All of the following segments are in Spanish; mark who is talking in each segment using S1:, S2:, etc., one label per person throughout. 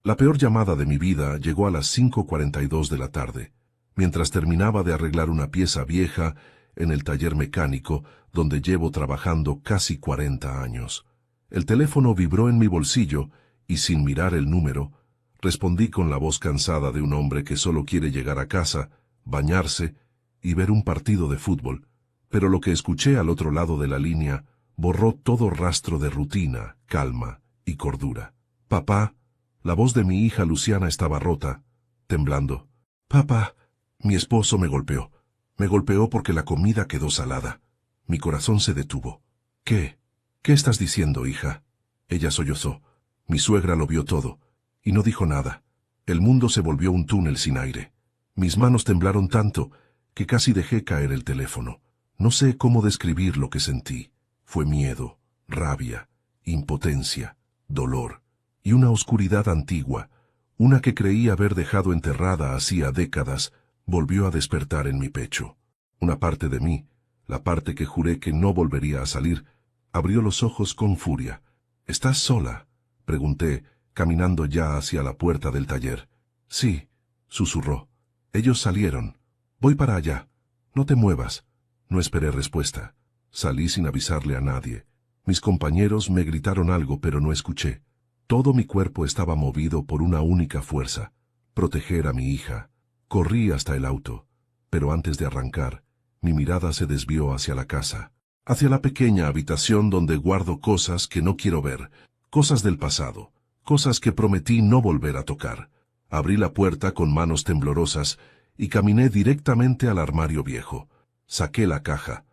S1: La peor llamada de mi vida llegó a las 5:42 de la tarde, mientras terminaba de arreglar una pieza vieja en el taller mecánico donde llevo trabajando casi 40 años. El teléfono vibró en mi bolsillo y sin mirar el número, respondí con la voz cansada de un hombre que solo quiere llegar a casa, bañarse y ver un partido de fútbol, pero lo que escuché al otro lado de la línea borró todo rastro de rutina, calma y cordura. Papá. La voz de mi hija Luciana estaba rota, temblando. Papá, mi esposo me golpeó. Me golpeó porque la comida quedó salada. Mi corazón se detuvo. ¿Qué? ¿Qué estás diciendo, hija? Ella sollozó. Mi suegra lo vio todo, y no dijo nada. El mundo se volvió un túnel sin aire. Mis manos temblaron tanto que casi dejé caer el teléfono. No sé cómo describir lo que sentí. Fue miedo, rabia, impotencia, dolor y una oscuridad antigua, una que creí haber dejado enterrada hacía décadas, volvió a despertar en mi pecho. Una parte de mí, la parte que juré que no volvería a salir, abrió los ojos con furia. ¿Estás sola?, pregunté, caminando ya hacia la puerta del taller. Sí, susurró. Ellos salieron. Voy para allá. No te muevas. No esperé respuesta. Salí sin avisarle a nadie. Mis compañeros me gritaron algo, pero no escuché. Todo mi cuerpo estaba movido por una única fuerza: proteger a mi hija. Corrí hasta el auto, pero antes de arrancar, mi mirada se desvió hacia la casa, hacia la pequeña habitación donde guardo cosas que no quiero ver, cosas del pasado, cosas que prometí no volver a tocar. Abrí la puerta con manos temblorosas y caminé directamente al armario viejo. Saqué la caja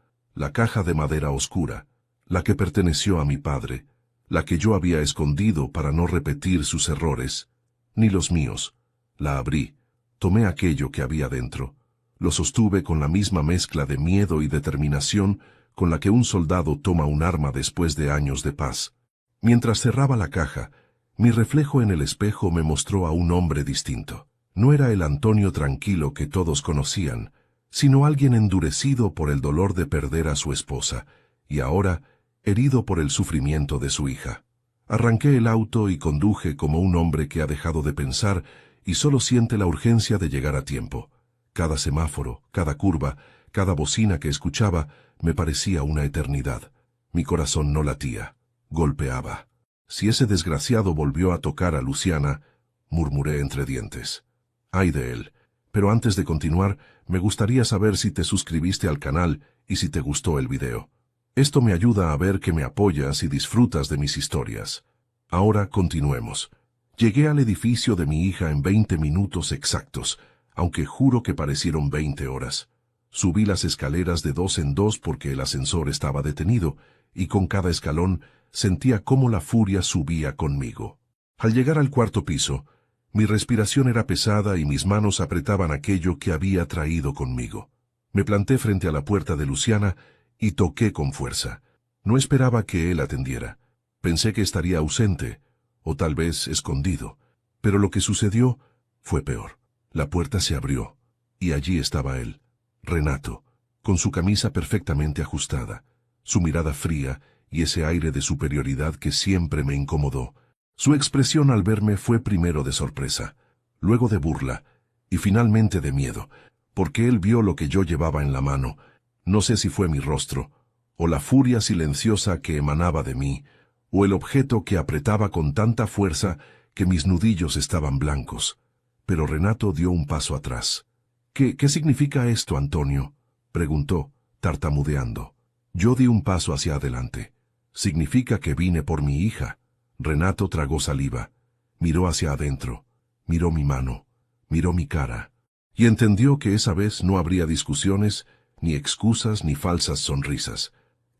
S1: de madera oscura, la que perteneció a mi padre, la que yo había escondido para no repetir sus errores, ni los míos. La abrí, tomé aquello que había dentro, lo sostuve con la misma mezcla de miedo y determinación con la que un soldado toma un arma después de años de paz. Mientras cerraba la caja, mi reflejo en el espejo me mostró a un hombre distinto. No era el Antonio tranquilo que todos conocían, sino alguien endurecido por el dolor de perder a su esposa, y ahora herido por el sufrimiento de su hija. Arranqué el auto y conduje como un hombre que ha dejado de pensar y solo siente la urgencia de llegar a tiempo. Cada semáforo, cada curva, cada bocina que escuchaba me parecía una eternidad. Mi corazón no latía, golpeaba. Si ese desgraciado volvió a tocar a Luciana, murmuré entre dientes. Ay de él. Pero antes de continuar, me gustaría saber si te suscribiste al canal y si te gustó el video. Esto me ayuda a ver que me apoyas y disfrutas de mis historias. Ahora continuemos. Llegué al edificio de mi hija en 20 minutos exactos, aunque juro que parecieron 20 horas. Subí las escaleras de 2 en 2 porque el ascensor estaba detenido, y con cada escalón sentía cómo la furia subía conmigo. Al llegar al 4.º piso, mi respiración era pesada y mis manos apretaban aquello que había traído conmigo. Me planté frente a la puerta de Luciana y toqué con fuerza. No esperaba que él atendiera. Pensé que estaría ausente, o tal vez escondido. Pero lo que sucedió fue peor. La puerta se abrió, y allí estaba él, Renato, con su camisa perfectamente ajustada, su mirada fría y ese aire de superioridad que siempre me incomodó. Su expresión al verme fue primero de sorpresa, luego de burla, y finalmente de miedo, porque él vio lo que yo llevaba en la mano. No sé si fue mi rostro, o la furia silenciosa que emanaba de mí, o el objeto que apretaba con tanta fuerza que mis nudillos estaban blancos. Pero Renato dio un paso atrás. ¿Qué significa esto, Antonio?, preguntó, tartamudeando. Yo di un paso hacia adelante. Significa que vine por mi hija. Renato tragó saliva, miró hacia adentro, miró mi mano, miró mi cara, y entendió que esa vez no habría discusiones, ni excusas, ni falsas sonrisas.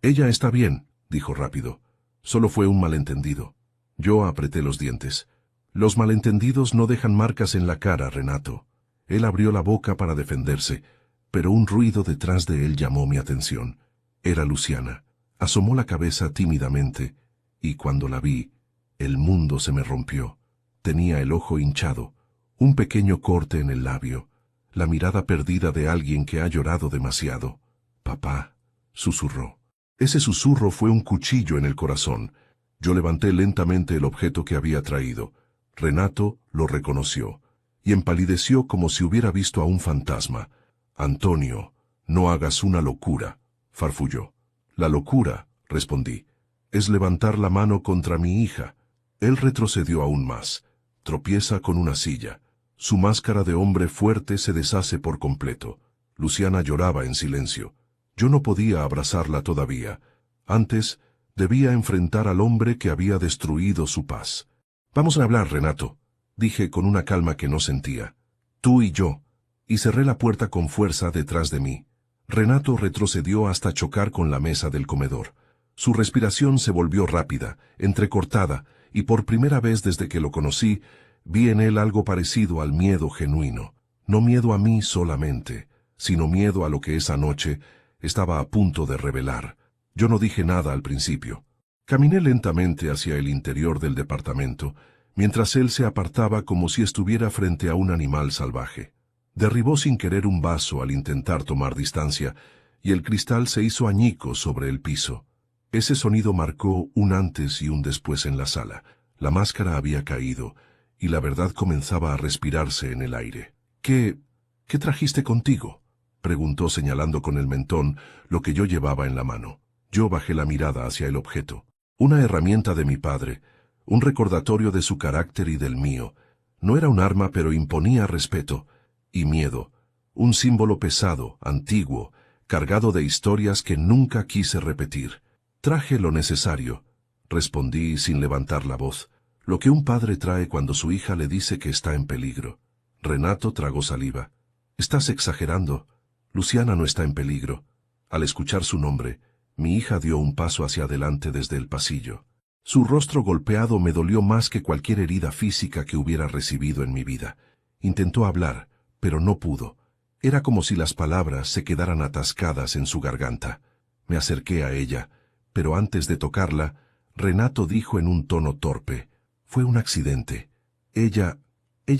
S1: Ella está bien, dijo rápido. Solo fue un malentendido. Yo apreté los dientes. Los malentendidos no dejan marcas en la cara, Renato. Él abrió la boca para defenderse, pero un ruido detrás de él llamó mi atención. Era Luciana. Asomó la cabeza tímidamente, y cuando la vi, el mundo se me rompió. Tenía el ojo hinchado, un pequeño corte en el labio, la mirada perdida de alguien que ha llorado demasiado. Papá, susurró. Ese susurro fue un cuchillo en el corazón. Yo levanté lentamente el objeto que había traído. Renato lo reconoció, y empalideció como si hubiera visto a un fantasma. «Antonio, no hagas una locura», farfulló. «La locura», respondí, «es levantar la mano contra mi hija». Él retrocedió aún más. Tropieza con una silla. Su máscara de hombre fuerte se deshace por completo. Luciana lloraba en silencio. Yo no podía abrazarla todavía. Antes, debía enfrentar al hombre que había destruido su paz. «Vamos a hablar, Renato», dije con una calma que no sentía. «Tú y yo». Y cerré la puerta con fuerza detrás de mí. Renato retrocedió hasta chocar con la mesa del comedor. Su respiración se volvió rápida, entrecortada, y por primera vez desde que lo conocí, vi en él algo parecido al miedo genuino. No miedo a mí solamente, sino miedo a lo que esa noche estaba a punto de revelar. Yo no dije nada al principio. Caminé lentamente hacia el interior del departamento, mientras él se apartaba como si estuviera frente a un animal salvaje. Derribó sin querer un vaso al intentar tomar distancia, y el cristal se hizo añicos sobre el piso. Ese sonido marcó un antes y un después en la sala. La máscara había caído, y la verdad comenzaba a respirarse en el aire. ¿Qué trajiste contigo?», preguntó señalando con el mentón lo que yo llevaba en la mano. Yo bajé la mirada hacia el objeto. Una herramienta de mi padre, un recordatorio de su carácter y del mío. No era un arma, pero imponía respeto y miedo. Un símbolo pesado, antiguo, cargado de historias que nunca quise repetir. «Traje lo necesario», respondí sin levantar la voz, «lo que un padre trae cuando su hija le dice que está en peligro». Renato tragó saliva. «Estás exagerando. Luciana no está en peligro». Al escuchar su nombre, mi hija dio un paso hacia adelante desde el pasillo. Su rostro golpeado me dolió más que cualquier herida física que hubiera recibido en mi vida. Intentó hablar, pero no pudo. Era como si las palabras se quedaran atascadas en su garganta. Me acerqué a ella, pero antes de tocarla, Renato dijo en un tono torpe: «Fue un accidente. Ella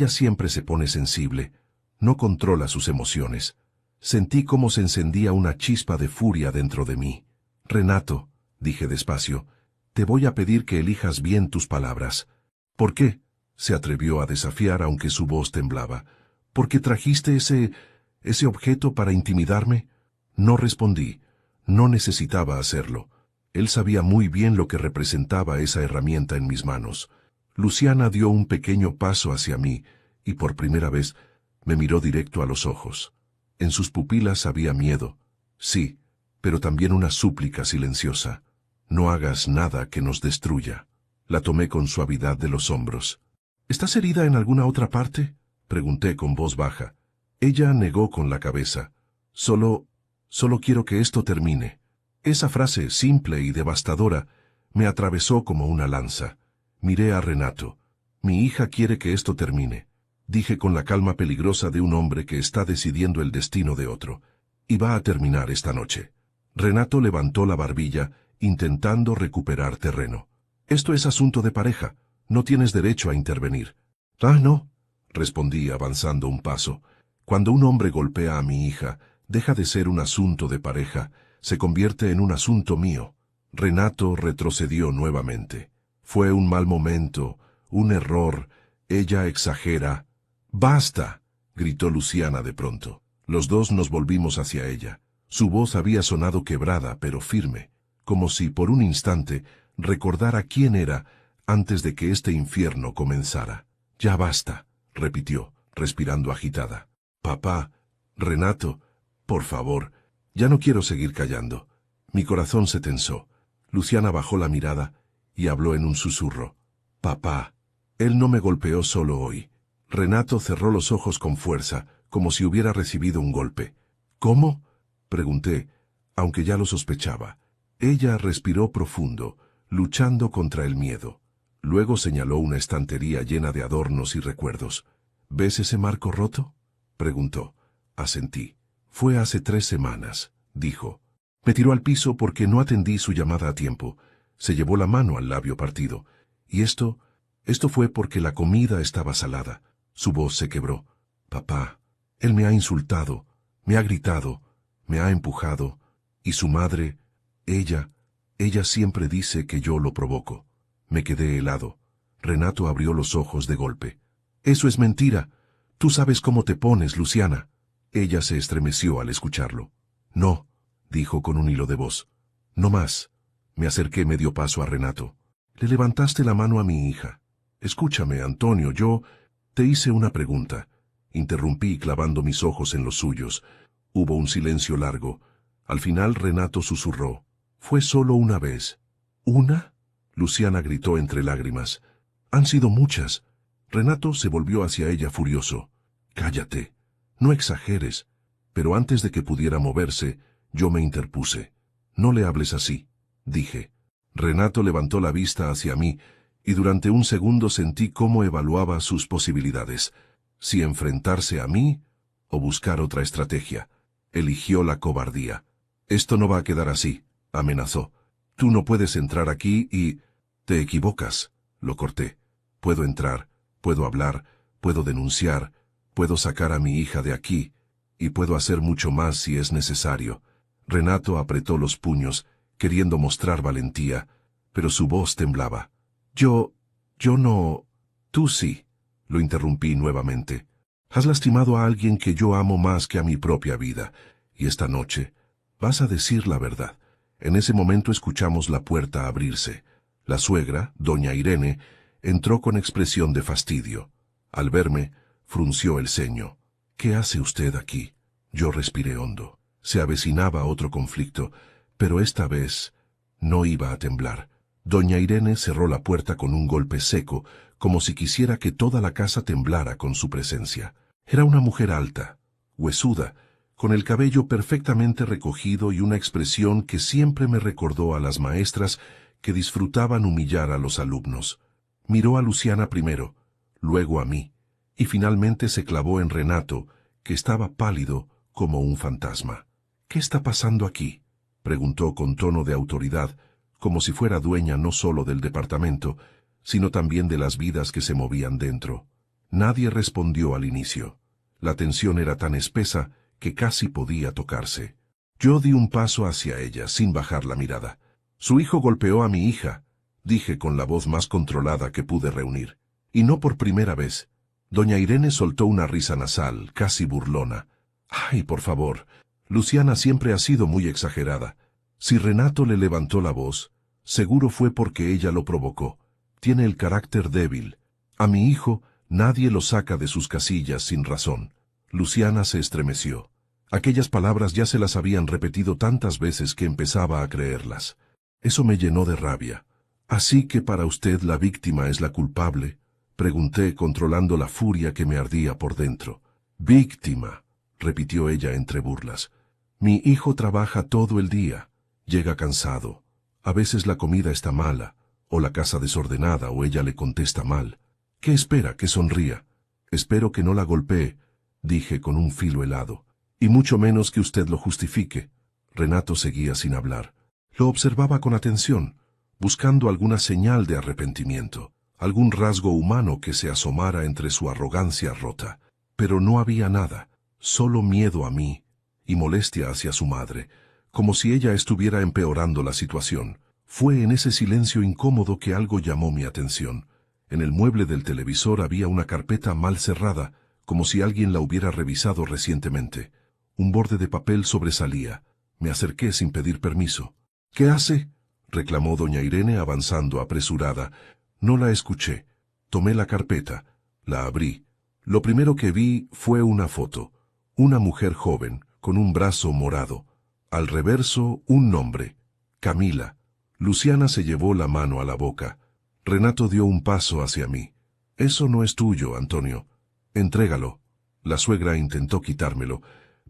S1: siempre se pone sensible, no controla sus emociones». Sentí cómo se encendía una chispa de furia dentro de mí. «Renato», dije despacio, «te voy a pedir que elijas bien tus palabras». «¿Por qué?», se atrevió a desafiar aunque su voz temblaba. «¿Por qué trajiste ese objeto para intimidarme?». No respondí. No necesitaba hacerlo. Él sabía muy bien lo que representaba esa herramienta en mis manos. Luciana dio un pequeño paso hacia mí y por primera vez me miró directo a los ojos. En sus pupilas había miedo, sí, pero también una súplica silenciosa. «No hagas nada que nos destruya». La tomé con suavidad de los hombros. «¿Estás herida en alguna otra parte?», pregunté con voz baja. Ella negó con la cabeza. Solo quiero que esto termine». Esa frase simple y devastadora me atravesó como una lanza. Miré a Renato. «Mi hija quiere que esto termine», dije con la calma peligrosa de un hombre que está decidiendo el destino de otro. «Y va a terminar esta noche». Renato levantó la barbilla, intentando recuperar terreno. «Esto es asunto de pareja. No tienes derecho a intervenir». «Ah, no», respondí avanzando un paso. «Cuando un hombre golpea a mi hija, deja de ser un asunto de pareja, se convierte en un asunto mío». Renato retrocedió nuevamente. «Fue un mal momento, un error. Ella exagera». «¡Basta!», gritó Luciana de pronto. Los dos nos volvimos hacia ella. Su voz había sonado quebrada, pero firme, como si por un instante recordara quién era antes de que este infierno comenzara. «Ya basta», repitió, respirando agitada. «Papá, Renato, por favor, ya no quiero seguir callando». Mi corazón se tensó. Luciana bajó la mirada y habló en un susurro. «Papá, él no me golpeó solo hoy». Renato cerró los ojos con fuerza, como si hubiera recibido un golpe. «¿Cómo?», pregunté, aunque ya lo sospechaba. Ella respiró profundo, luchando contra el miedo. Luego señaló una estantería llena de adornos y recuerdos. «¿Ves ese marco roto?», preguntó. Asentí. «Fue hace 3 semanas», dijo. Me tiró al piso porque no atendí su llamada a tiempo. Se llevó la mano al labio partido. «Y esto fue porque la comida estaba salada». Su voz se quebró. «Papá, él me ha insultado, me ha gritado, me ha empujado, y su madre, ella siempre dice que yo lo provoco». Me quedé helado. Renato abrió los ojos de golpe. «Eso es mentira. Tú sabes cómo te pones, Luciana». Ella se estremeció al escucharlo. «No», dijo con un hilo de voz. «No más». Me acerqué medio paso a Renato. «Le levantaste la mano a mi hija». «Escúchame, Antonio, yo te hice una pregunta». Interrumpí clavando mis ojos en los suyos. Hubo un silencio largo. Al final Renato susurró. «Fue solo una vez». «¿Una?», Luciana gritó entre lágrimas. «Han sido muchas». Renato se volvió hacia ella furioso. «Cállate. No exageres». Pero antes de que pudiera moverse, yo me interpuse. «No le hables así», dije. Renato levantó la vista hacia mí, y durante un segundo sentí cómo evaluaba sus posibilidades. Si enfrentarse a mí o buscar otra estrategia. Eligió la cobardía. «Esto no va a quedar así», amenazó. «Tú no puedes entrar aquí y...» «Te equivocas», lo corté. «Puedo entrar, puedo hablar, puedo denunciar, puedo sacar a mi hija de aquí, y puedo hacer mucho más si es necesario». Renato apretó los puños, queriendo mostrar valentía, pero su voz temblaba. Yo no... Tú sí», lo interrumpí nuevamente. «Has lastimado a alguien que yo amo más que a mi propia vida, y esta noche vas a decir la verdad». En ese momento escuchamos la puerta abrirse. La suegra, doña Irene, entró con expresión de fastidio. Al verme, frunció el ceño. «¿Qué hace usted aquí?». Yo respiré hondo. Se avecinaba otro conflicto, pero esta vez no iba a temblar. Doña Irene cerró la puerta con un golpe seco, como si quisiera que toda la casa temblara con su presencia. Era una mujer alta, huesuda, con el cabello perfectamente recogido y una expresión que siempre me recordó a las maestras que disfrutaban humillar a los alumnos. Miró a Luciana primero, luego a mí, y finalmente se clavó en Renato, que estaba pálido como un fantasma. «¿Qué está pasando aquí?», preguntó con tono de autoridad, como si fuera dueña no solo del departamento, sino también de las vidas que se movían dentro. Nadie respondió al inicio. La tensión era tan espesa que casi podía tocarse. Yo di un paso hacia ella, sin bajar la mirada. «Su hijo golpeó a mi hija», dije con la voz más controlada que pude reunir. «Y no por primera vez». Doña Irene soltó una risa nasal, casi burlona. «Ay, por favor, Luciana siempre ha sido muy exagerada. Si Renato le levantó la voz, seguro fue porque ella lo provocó. Tiene el carácter débil. A mi hijo nadie lo saca de sus casillas sin razón». Luciana se estremeció. Aquellas palabras ya se las habían repetido tantas veces que empezaba a creerlas. Eso me llenó de rabia. «¿Así que para usted la víctima es la culpable?», pregunté, controlando la furia que me ardía por dentro. «Víctima», repitió ella entre burlas. «Mi hijo trabaja todo el día. Llega cansado. A veces la comida está mala, o la casa desordenada, o ella le contesta mal. ¿Qué espera? Que sonría. Espero que no la golpee», dije con un filo helado. «Y mucho menos que usted lo justifique». Renato seguía sin hablar. Lo observaba con atención, buscando alguna señal de arrepentimiento, algún rasgo humano que se asomara entre su arrogancia rota. Pero no había nada, solo miedo a mí y molestia hacia su madre, como si ella estuviera empeorando la situación. Fue en ese silencio incómodo que algo llamó mi atención. En el mueble del televisor había una carpeta mal cerrada, como si alguien la hubiera revisado recientemente. Un borde de papel sobresalía. Me acerqué sin pedir permiso. «¿Qué hace?», reclamó doña Irene avanzando apresurada. No la escuché. Tomé la carpeta, la abrí. Lo primero que vi fue una foto. Una mujer joven, con un brazo morado. Al reverso, un nombre. Camila. Luciana se llevó la mano a la boca. Renato dio un paso hacia mí. «Eso no es tuyo, Antonio. Entrégalo». La suegra intentó quitármelo,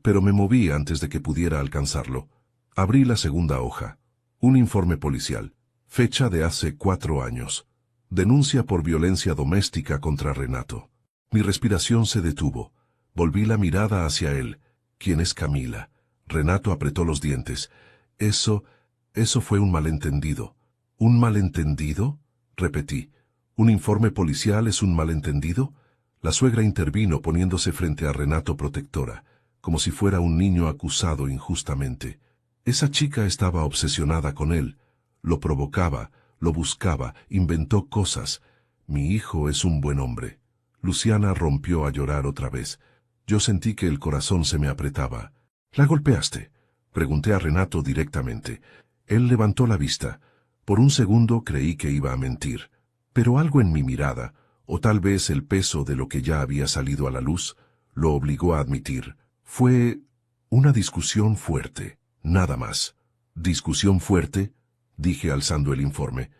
S1: pero me moví antes de que pudiera alcanzarlo. Abrí la segunda hoja. Un informe policial. Fecha de hace 4 años. Denuncia por violencia doméstica contra Renato. Mi respiración se detuvo. Volví la mirada hacia él. «¿Quién es Camila?». Renato apretó los dientes. Eso fue un malentendido». «¿Un malentendido?», repetí. «¿Un informe policial es un malentendido?». La suegra intervino poniéndose frente a Renato protectora, como si fuera un niño acusado injustamente. Esa chica estaba obsesionada con él. Lo provocaba, lo buscaba, inventó cosas. Mi hijo es un buen hombre. Luciana rompió a llorar otra vez. Yo sentí que el corazón se me apretaba. ¿La golpeaste?, pregunté a Renato directamente. Él levantó la vista. Por un segundo creí que iba a mentir. Pero algo en mi mirada, o tal vez el peso de lo que ya había salido a la luz, lo obligó a admitir. Fue una discusión fuerte, nada más. ¿Discusión fuerte?, dije alzando el informe.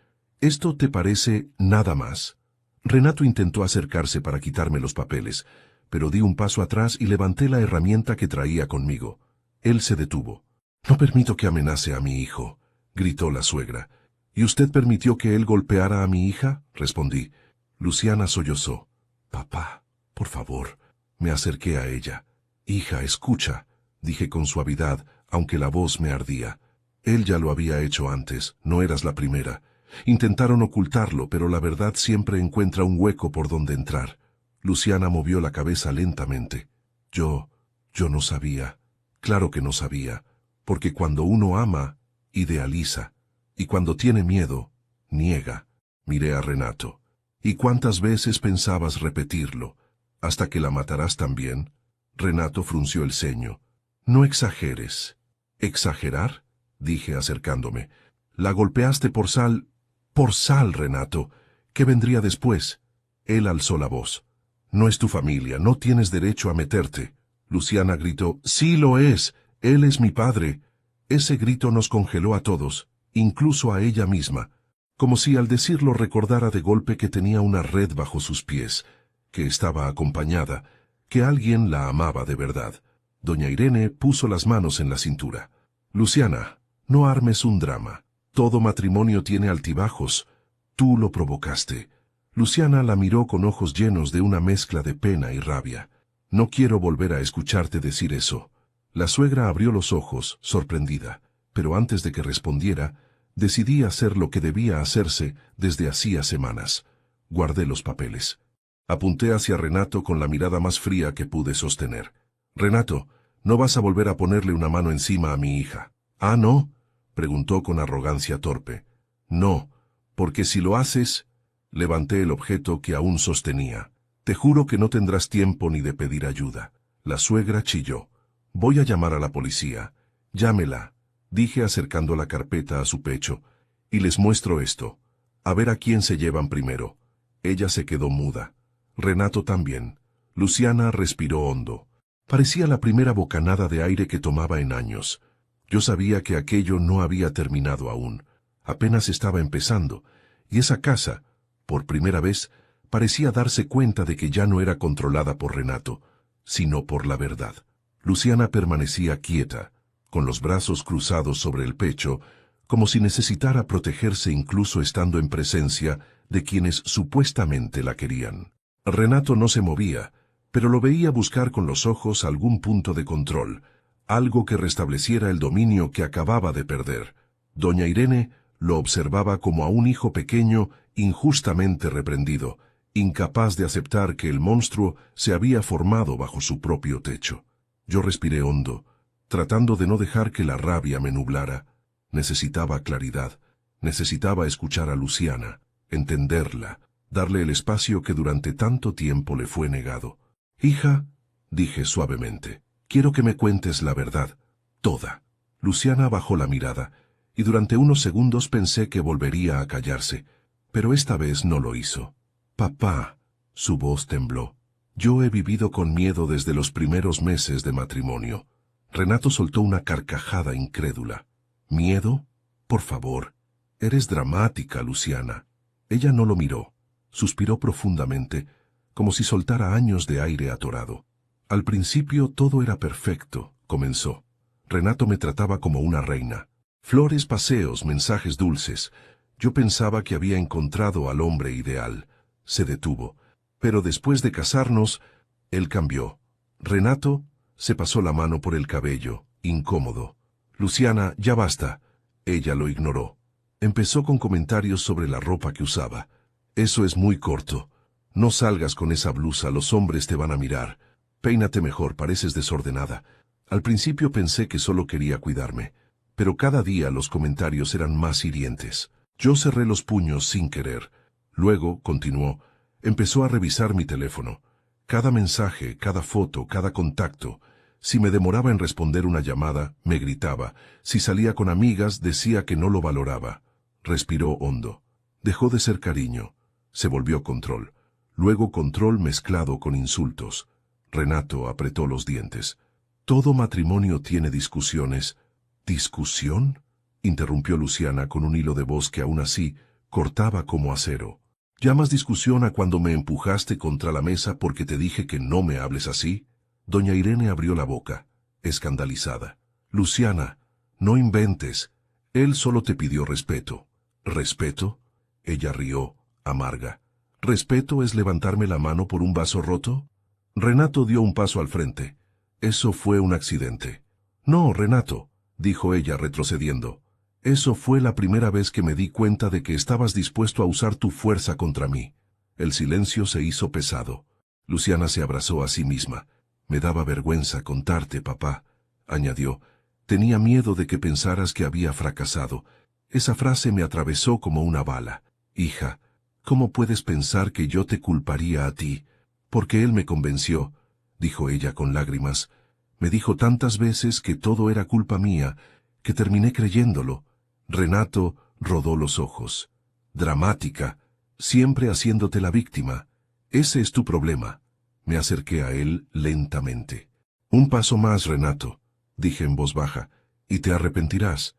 S1: ¿Esto te parece nada más? Renato intentó acercarse para quitarme los papeles, pero di un paso atrás y levanté la herramienta que traía conmigo. Él se detuvo. «No permito que amenace a mi hijo», gritó la suegra. «¿Y usted permitió que él golpeara a mi hija?», respondí. Luciana sollozó. «Papá, por favor». Me acerqué a ella. «Hija, escucha», dije con suavidad, aunque la voz me ardía. Él ya lo había hecho antes, no eras la primera. Intentaron ocultarlo, pero la verdad siempre encuentra un hueco por donde entrar. Luciana movió la cabeza lentamente. Yo no sabía. Claro que no sabía, porque cuando uno ama, idealiza, y cuando tiene miedo, niega. Miré a Renato. ¿Y cuántas veces pensabas repetirlo? ¿Hasta que la matarás también? Renato frunció el ceño. No exageres. ¿Exagerar?, dije acercándome. La golpeaste por sal. Por sal, Renato. ¿Qué vendría después? Él alzó la voz. No es tu familia, no tienes derecho a meterte. Luciana gritó. Sí lo es. Él es mi padre. Ese grito nos congeló a todos, incluso a ella misma, como si al decirlo recordara de golpe que tenía una red bajo sus pies, que estaba acompañada, que alguien la amaba de verdad. Doña Irene puso las manos en la cintura. Luciana, no armes un drama. Todo matrimonio tiene altibajos. Tú lo provocaste. Luciana la miró con ojos llenos de una mezcla de pena y rabia. No quiero volver a escucharte decir eso. La suegra abrió los ojos, sorprendida, pero antes de que respondiera, decidí hacer lo que debía hacerse desde hacía semanas. Guardé los papeles. Apunté hacia Renato con la mirada más fría que pude sostener. Renato, no vas a volver a ponerle una mano encima a mi hija. ¿Ah, no?, preguntó con arrogancia torpe. No, porque si lo haces... Levanté el objeto que aún sostenía. Te juro que no tendrás tiempo ni de pedir ayuda. La suegra chilló. Voy a llamar a la policía. Llámela, dije acercando la carpeta a su pecho. Y les muestro esto. A ver a quién se llevan primero. Ella se quedó muda. Renato también. Luciana respiró hondo. Parecía la primera bocanada de aire que tomaba en años. Yo sabía que aquello no había terminado aún. Apenas estaba empezando. Y esa casa, por primera vez, parecía darse cuenta de que ya no era controlada por Renato, sino por la verdad. Luciana permanecía quieta, con los brazos cruzados sobre el pecho, como si necesitara protegerse incluso estando en presencia de quienes supuestamente la querían. Renato no se movía, pero lo veía buscar con los ojos algún punto de control, algo que restableciera el dominio que acababa de perder. Doña Irene lo observaba como a un hijo pequeño injustamente reprendido, incapaz de aceptar que el monstruo se había formado bajo su propio techo. Yo respiré hondo, tratando de no dejar que la rabia me nublara. Necesitaba claridad, necesitaba escuchar a Luciana, entenderla, darle el espacio que durante tanto tiempo le fue negado. «Hija», dije suavemente, «quiero que me cuentes la verdad, toda». Luciana bajó la mirada, y durante unos segundos pensé que volvería a callarse, pero esta vez no lo hizo. «Papá», su voz tembló. «Yo he vivido con miedo desde los primeros meses de matrimonio». Renato soltó una carcajada incrédula. «¿Miedo? Por favor. Eres dramática, Luciana». Ella no lo miró. Suspiró profundamente, como si soltara años de aire atorado. «Al principio todo era perfecto», comenzó. «Renato me trataba como una reina. Flores, paseos, mensajes dulces. Yo pensaba que había encontrado al hombre ideal». Se detuvo. «Pero después de casarnos, él cambió». Renato se pasó la mano por el cabello, incómodo. «Luciana, ya basta». Ella lo ignoró. Empezó con comentarios sobre la ropa que usaba. «Eso es muy corto. No salgas con esa blusa, los hombres te van a mirar. Peínate mejor, pareces desordenada». Al principio pensé que solo quería cuidarme, pero cada día los comentarios eran más hirientes. Yo cerré los puños sin querer. Luego, continuó, empezó a revisar mi teléfono. Cada mensaje, cada foto, cada contacto. Si me demoraba en responder una llamada, me gritaba. Si salía con amigas, decía que no lo valoraba. Respiró hondo. Dejó de ser cariño. Se volvió control. Luego control mezclado con insultos. Renato apretó los dientes. Todo matrimonio tiene discusiones. ¿Discusión?, interrumpió Luciana con un hilo de voz que aún así cortaba como acero. ¿Llamas discusión a cuando me empujaste contra la mesa porque te dije que no me hables así? Doña Irene abrió la boca, escandalizada. Luciana, no inventes. Él solo te pidió respeto. ¿Respeto? Ella rió, amarga. ¿Respeto es levantarme la mano por un vaso roto? Renato dio un paso al frente. Eso fue un accidente. No, Renato, dijo ella retrocediendo. Eso fue la primera vez que me di cuenta de que estabas dispuesto a usar tu fuerza contra mí. El silencio se hizo pesado. Luciana se abrazó a sí misma. Me daba vergüenza contarte, papá, añadió. Tenía miedo de que pensaras que había fracasado. Esa frase me atravesó como una bala. Hija, ¿cómo puedes pensar que yo te culparía a ti? Porque él me convenció, dijo ella con lágrimas. Me dijo tantas veces que todo era culpa mía, que terminé creyéndolo. Renato rodó los ojos. Dramática, siempre haciéndote la víctima. Ese es tu problema. Me acerqué a él lentamente. Un paso más, Renato, dije en voz baja, y te arrepentirás.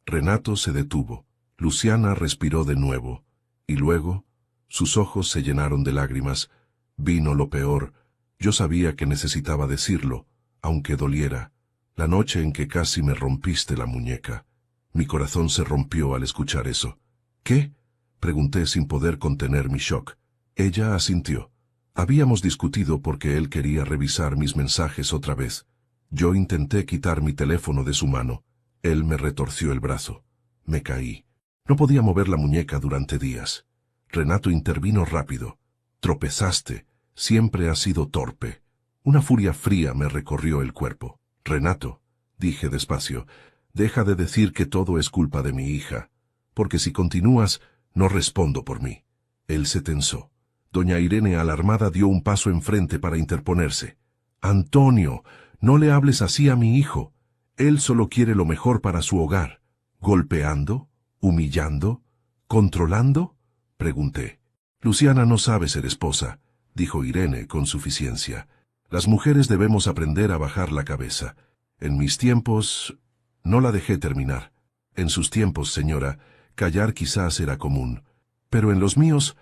S1: Renato se detuvo. Luciana respiró de nuevo. Y luego, sus ojos se llenaron de lágrimas. Vino lo peor. Yo sabía que necesitaba decirlo, aunque doliera. La noche en que casi me rompiste la muñeca. Mi corazón se rompió al escuchar eso. ¿Qué?, pregunté sin poder contener mi shock. Ella asintió. Habíamos discutido porque él quería revisar mis mensajes otra vez. Yo intenté quitar mi teléfono de su mano. Él me retorció el brazo. Me caí. No podía mover la muñeca durante días. Renato intervino rápido. Tropezaste. Siempre has sido torpe. Una furia fría me recorrió el cuerpo. Renato, dije despacio, deja de decir que todo es culpa de mi hija, porque si continúas, no respondo por mí. Él se tensó. Doña Irene, alarmada, dio un paso enfrente para interponerse. Antonio, no le hables así a mi hijo. Él solo quiere lo mejor para su hogar. ¿Golpeando? ¿Humillando? ¿Controlando?, pregunté. Luciana no sabe ser esposa, dijo Irene con suficiencia. Las mujeres debemos aprender a bajar la cabeza. En mis tiempos... No la dejé terminar. En sus tiempos, señora, callar quizás era común. Pero en los míos,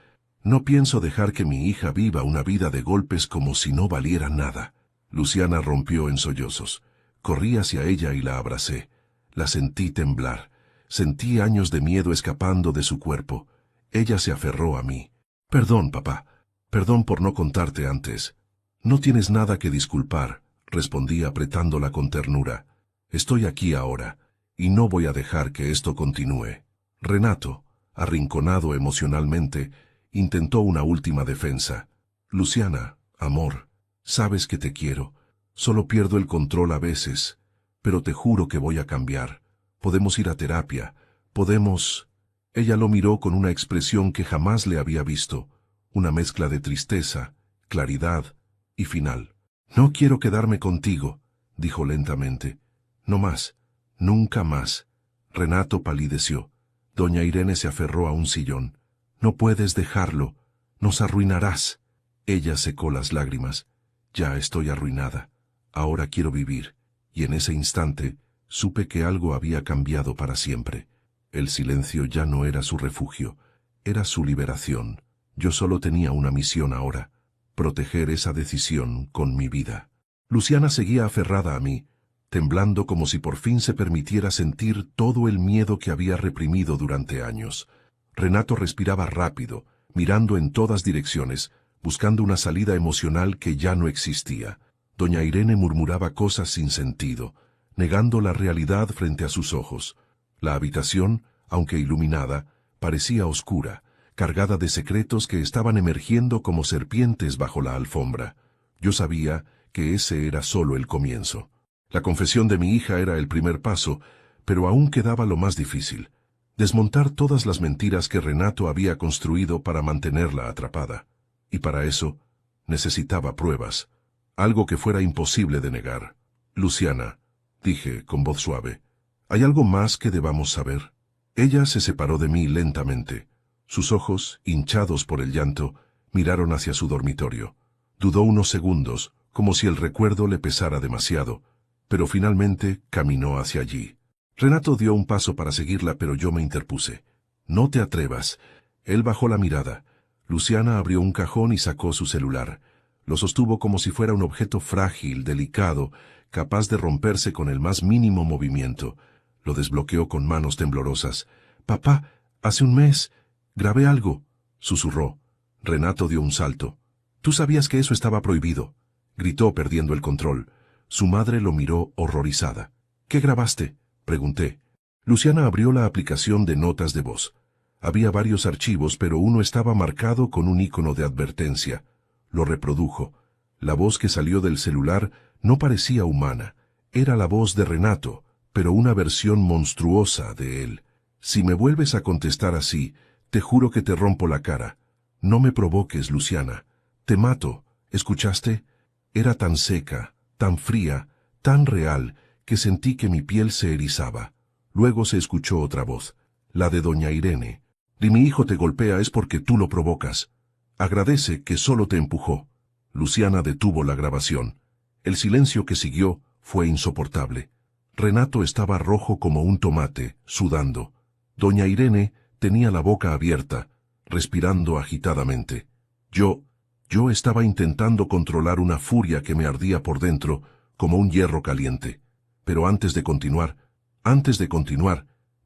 S1: no pienso dejar que mi hija viva una vida de golpes como si no valiera nada. Luciana rompió en sollozos. Corrí hacia ella y la abracé. La sentí temblar. Sentí años de miedo escapando de su cuerpo. Ella se aferró a mí. Perdón, papá. Perdón por no contarte antes. No tienes nada que disculpar, respondí apretándola con ternura. Estoy aquí ahora, y no voy a dejar que esto continúe. Renato, arrinconado emocionalmente, intentó una última defensa. Luciana, amor, sabes que te quiero. Solo pierdo el control a veces, pero te juro que voy a cambiar. Podemos ir a terapia, podemos... Ella lo miró con una expresión que jamás le había visto, una mezcla de tristeza, claridad y final. No quiero quedarme contigo, dijo lentamente. No más, nunca más. Renato palideció. Doña Irene se aferró a un sillón. No puedes dejarlo, nos arruinarás. Ella secó las lágrimas. Ya estoy arruinada. Ahora quiero vivir. Y en ese instante, supe que algo había cambiado para siempre. El silencio ya no era su refugio, era su liberación. Yo solo tenía una misión ahora, proteger esa decisión con mi vida. Luciana seguía aferrada a mí, temblando como si por fin se permitiera sentir todo el miedo que había reprimido durante años. Renato respiraba rápido, mirando en todas direcciones, buscando una salida emocional que ya no existía. Doña Irene murmuraba cosas sin sentido, negando la realidad frente a sus ojos. La habitación, aunque iluminada, parecía oscura, cargada de secretos que estaban emergiendo como serpientes bajo la alfombra. Yo sabía que ese era solo el comienzo. La confesión de mi hija era el primer paso, pero aún quedaba lo más difícil. Desmontar todas las mentiras que Renato había construido para mantenerla atrapada. Y para eso, necesitaba pruebas. Algo que fuera imposible de negar. Luciana, dije con voz suave, ¿hay algo más que debamos saber? Ella se separó de mí lentamente. Sus ojos, hinchados por el llanto, miraron hacia su dormitorio. Dudó unos segundos, como si el recuerdo le pesara demasiado, pero finalmente caminó hacia allí. Renato dio un paso para seguirla, pero yo me interpuse. No te atrevas. Él bajó la mirada. Luciana abrió un cajón y sacó su celular. Lo sostuvo como si fuera un objeto frágil, delicado, capaz de romperse con el más mínimo movimiento. Lo desbloqueó con manos temblorosas. «Papá, hace un mes, grabé algo», susurró. Renato dio un salto. «Tú sabías que eso estaba prohibido», gritó perdiendo el control. Su madre lo miró horrorizada. «¿Qué grabaste?», pregunté. Luciana abrió la aplicación de notas de voz. Había varios archivos, pero uno estaba marcado con un icono de advertencia. Lo reprodujo. La voz que salió del celular no parecía humana. Era la voz de Renato, pero una versión monstruosa de él. «Si me vuelves a contestar así, te juro que te rompo la cara. No me provoques, Luciana. Te mato. ¿Escuchaste?». Era tan seca, tan fría, tan real, que sentí que mi piel se erizaba. Luego se escuchó otra voz, la de doña Irene. «Si mi hijo te golpea es porque tú lo provocas. Agradece que solo te empujó». Luciana detuvo la grabación. El silencio que siguió fue insoportable. Renato estaba rojo como un tomate, sudando. Doña Irene tenía la boca abierta, respirando agitadamente. Yo estaba intentando controlar una furia que me ardía por dentro, como un hierro caliente. Pero antes de continuar,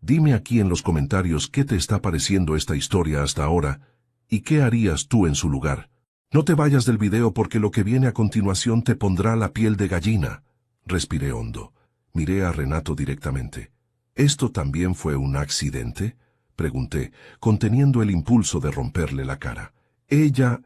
S1: dime aquí en los comentarios qué te está pareciendo esta historia hasta ahora, y qué harías tú en su lugar. No te vayas del video porque lo que viene a continuación te pondrá la piel de gallina. Respiré hondo. Miré a Renato directamente. ¿Esto también fue un accidente?, pregunté, conteniendo el impulso de romperle la cara. Ella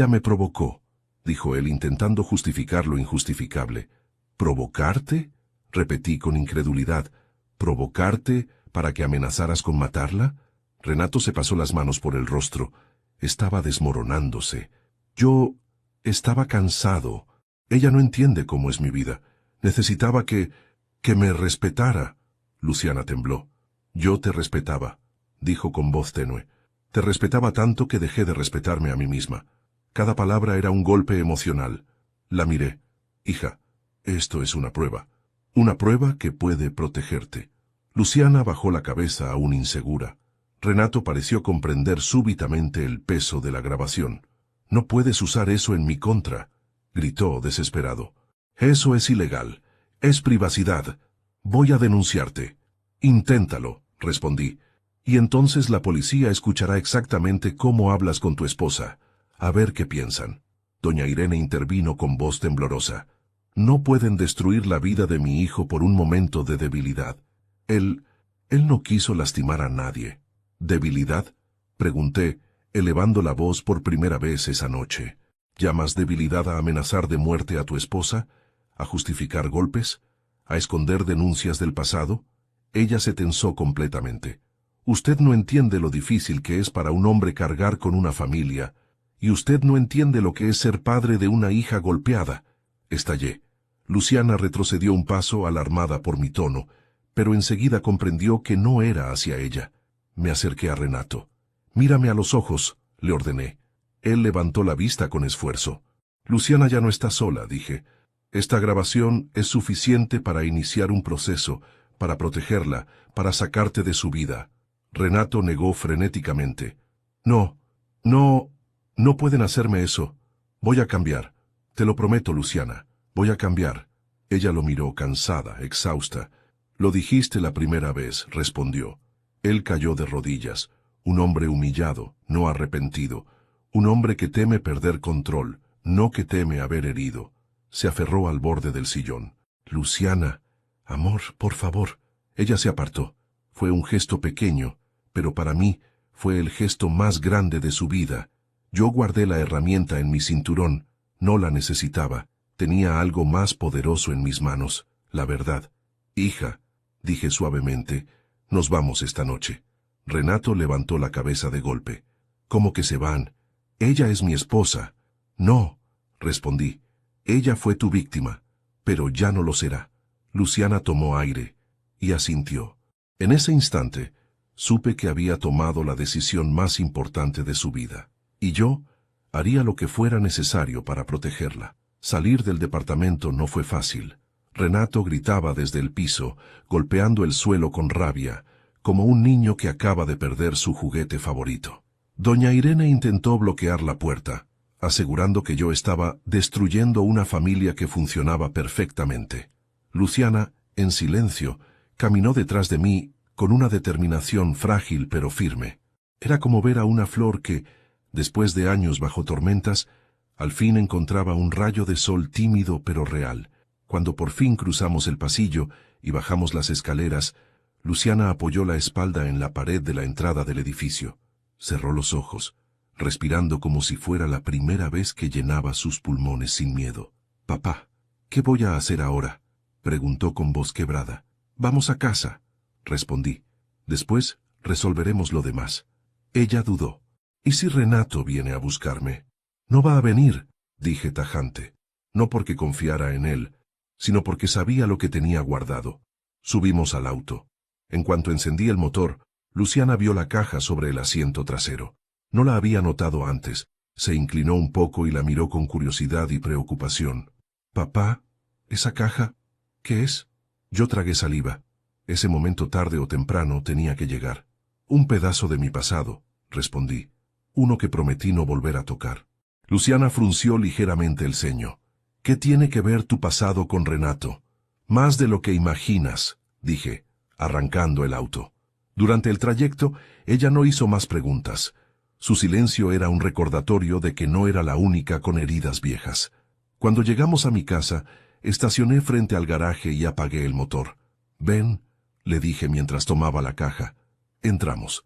S1: me provocó», dijo él intentando justificar lo injustificable. «¿Provocarte?», repetí con incredulidad. «¿Provocarte para que amenazaras con matarla?». Renato se pasó las manos por el rostro. Estaba desmoronándose. Yo estaba cansado. Ella no entiende cómo es mi vida. Necesitaba que me respetara. Luciana tembló. «Yo te respetaba», dijo con voz tenue. «Te respetaba tanto que dejé de respetarme a mí misma». Cada palabra era un golpe emocional. La miré. «Hija, esto es una prueba. Una prueba que puede protegerte». Luciana bajó la cabeza aún insegura. Renato pareció comprender súbitamente el peso de la grabación. «No puedes usar eso en mi contra», gritó desesperado. «Eso es ilegal. Es privacidad. Voy a denunciarte». «Inténtalo», respondí. «Y entonces la policía escuchará exactamente cómo hablas con tu esposa. A ver qué piensan». Doña Irene intervino con voz temblorosa. «No pueden destruir la vida de mi hijo por un momento de debilidad. Él no quiso lastimar a nadie». «¿Debilidad?», pregunté, elevando la voz por primera vez esa noche. «¿Llamas debilidad a amenazar de muerte a tu esposa? ¿A justificar golpes? ¿A esconder denuncias del pasado?». Ella se tensó completamente. «Usted no entiende lo difícil que es para un hombre cargar con una familia, y usted no entiende lo que es ser padre de una hija golpeada». Estallé. Luciana retrocedió un paso alarmada por mi tono, pero enseguida comprendió que no era hacia ella. Me acerqué a Renato. «Mírame a los ojos», le ordené. Él levantó la vista con esfuerzo. «Luciana ya no está sola», dije. «Esta grabación es suficiente para iniciar un proceso, para protegerla, para sacarte de su vida». Renato negó frenéticamente. «No pueden hacerme eso. Voy a cambiar. Te lo prometo, Luciana. Voy a cambiar». Ella lo miró cansada, exhausta. «Lo dijiste la primera vez», respondió. Él cayó de rodillas. Un hombre humillado, no arrepentido. Un hombre que teme perder control, no que teme haber herido. Se aferró al borde del sillón. «Luciana, amor, por favor». Ella se apartó. Fue un gesto pequeño, pero para mí fue el gesto más grande de su vida. Yo guardé la herramienta en mi cinturón. No la necesitaba. Tenía algo más poderoso en mis manos, la verdad. «Hija», dije suavemente, «nos vamos esta noche». Renato levantó la cabeza de golpe. ¿Cómo que se van? Ella es mi esposa. No, respondí. Ella fue tu víctima, pero ya no lo será. Luciana tomó aire y asintió. En ese instante, supe que había tomado la decisión más importante de su vida. Y yo haría lo que fuera necesario para protegerla. Salir del departamento no fue fácil. Renato gritaba desde el piso, golpeando el suelo con rabia, como un niño que acaba de perder su juguete favorito. Doña Irene intentó bloquear la puerta, asegurando que yo estaba destruyendo una familia que funcionaba perfectamente. Luciana, en silencio, caminó detrás de mí con una determinación frágil pero firme. Era como ver a una flor que, después de años bajo tormentas, al fin encontraba un rayo de sol tímido pero real. Cuando por fin cruzamos el pasillo y bajamos las escaleras, Luciana apoyó la espalda en la pared de la entrada del edificio. Cerró los ojos, respirando como si fuera la primera vez que llenaba sus pulmones sin miedo. «Papá, ¿qué voy a hacer ahora?», preguntó con voz quebrada. «Vamos a casa», respondí. «Después resolveremos lo demás». Ella dudó. «¿Y si Renato viene a buscarme?» «No va a venir», dije tajante. No porque confiara en él, sino porque sabía lo que tenía guardado. Subimos al auto. En cuanto encendí el motor, Luciana vio la caja sobre el asiento trasero. No la había notado antes. Se inclinó un poco y la miró con curiosidad y preocupación. «Papá, ¿esa caja? ¿Qué es?» Yo tragué saliva. Ese momento tarde o temprano tenía que llegar. «Un pedazo de mi pasado», respondí. «Uno que prometí no volver a tocar». Luciana frunció ligeramente el ceño. «¿Qué tiene que ver tu pasado con Renato?» «Más de lo que imaginas», dije, arrancando el auto. Durante el trayecto, ella no hizo más preguntas. Su silencio era un recordatorio de que no era la única con heridas viejas. Cuando llegamos a mi casa, estacioné frente al garaje y apagué el motor. «Ven», le dije mientras tomaba la caja. Entramos.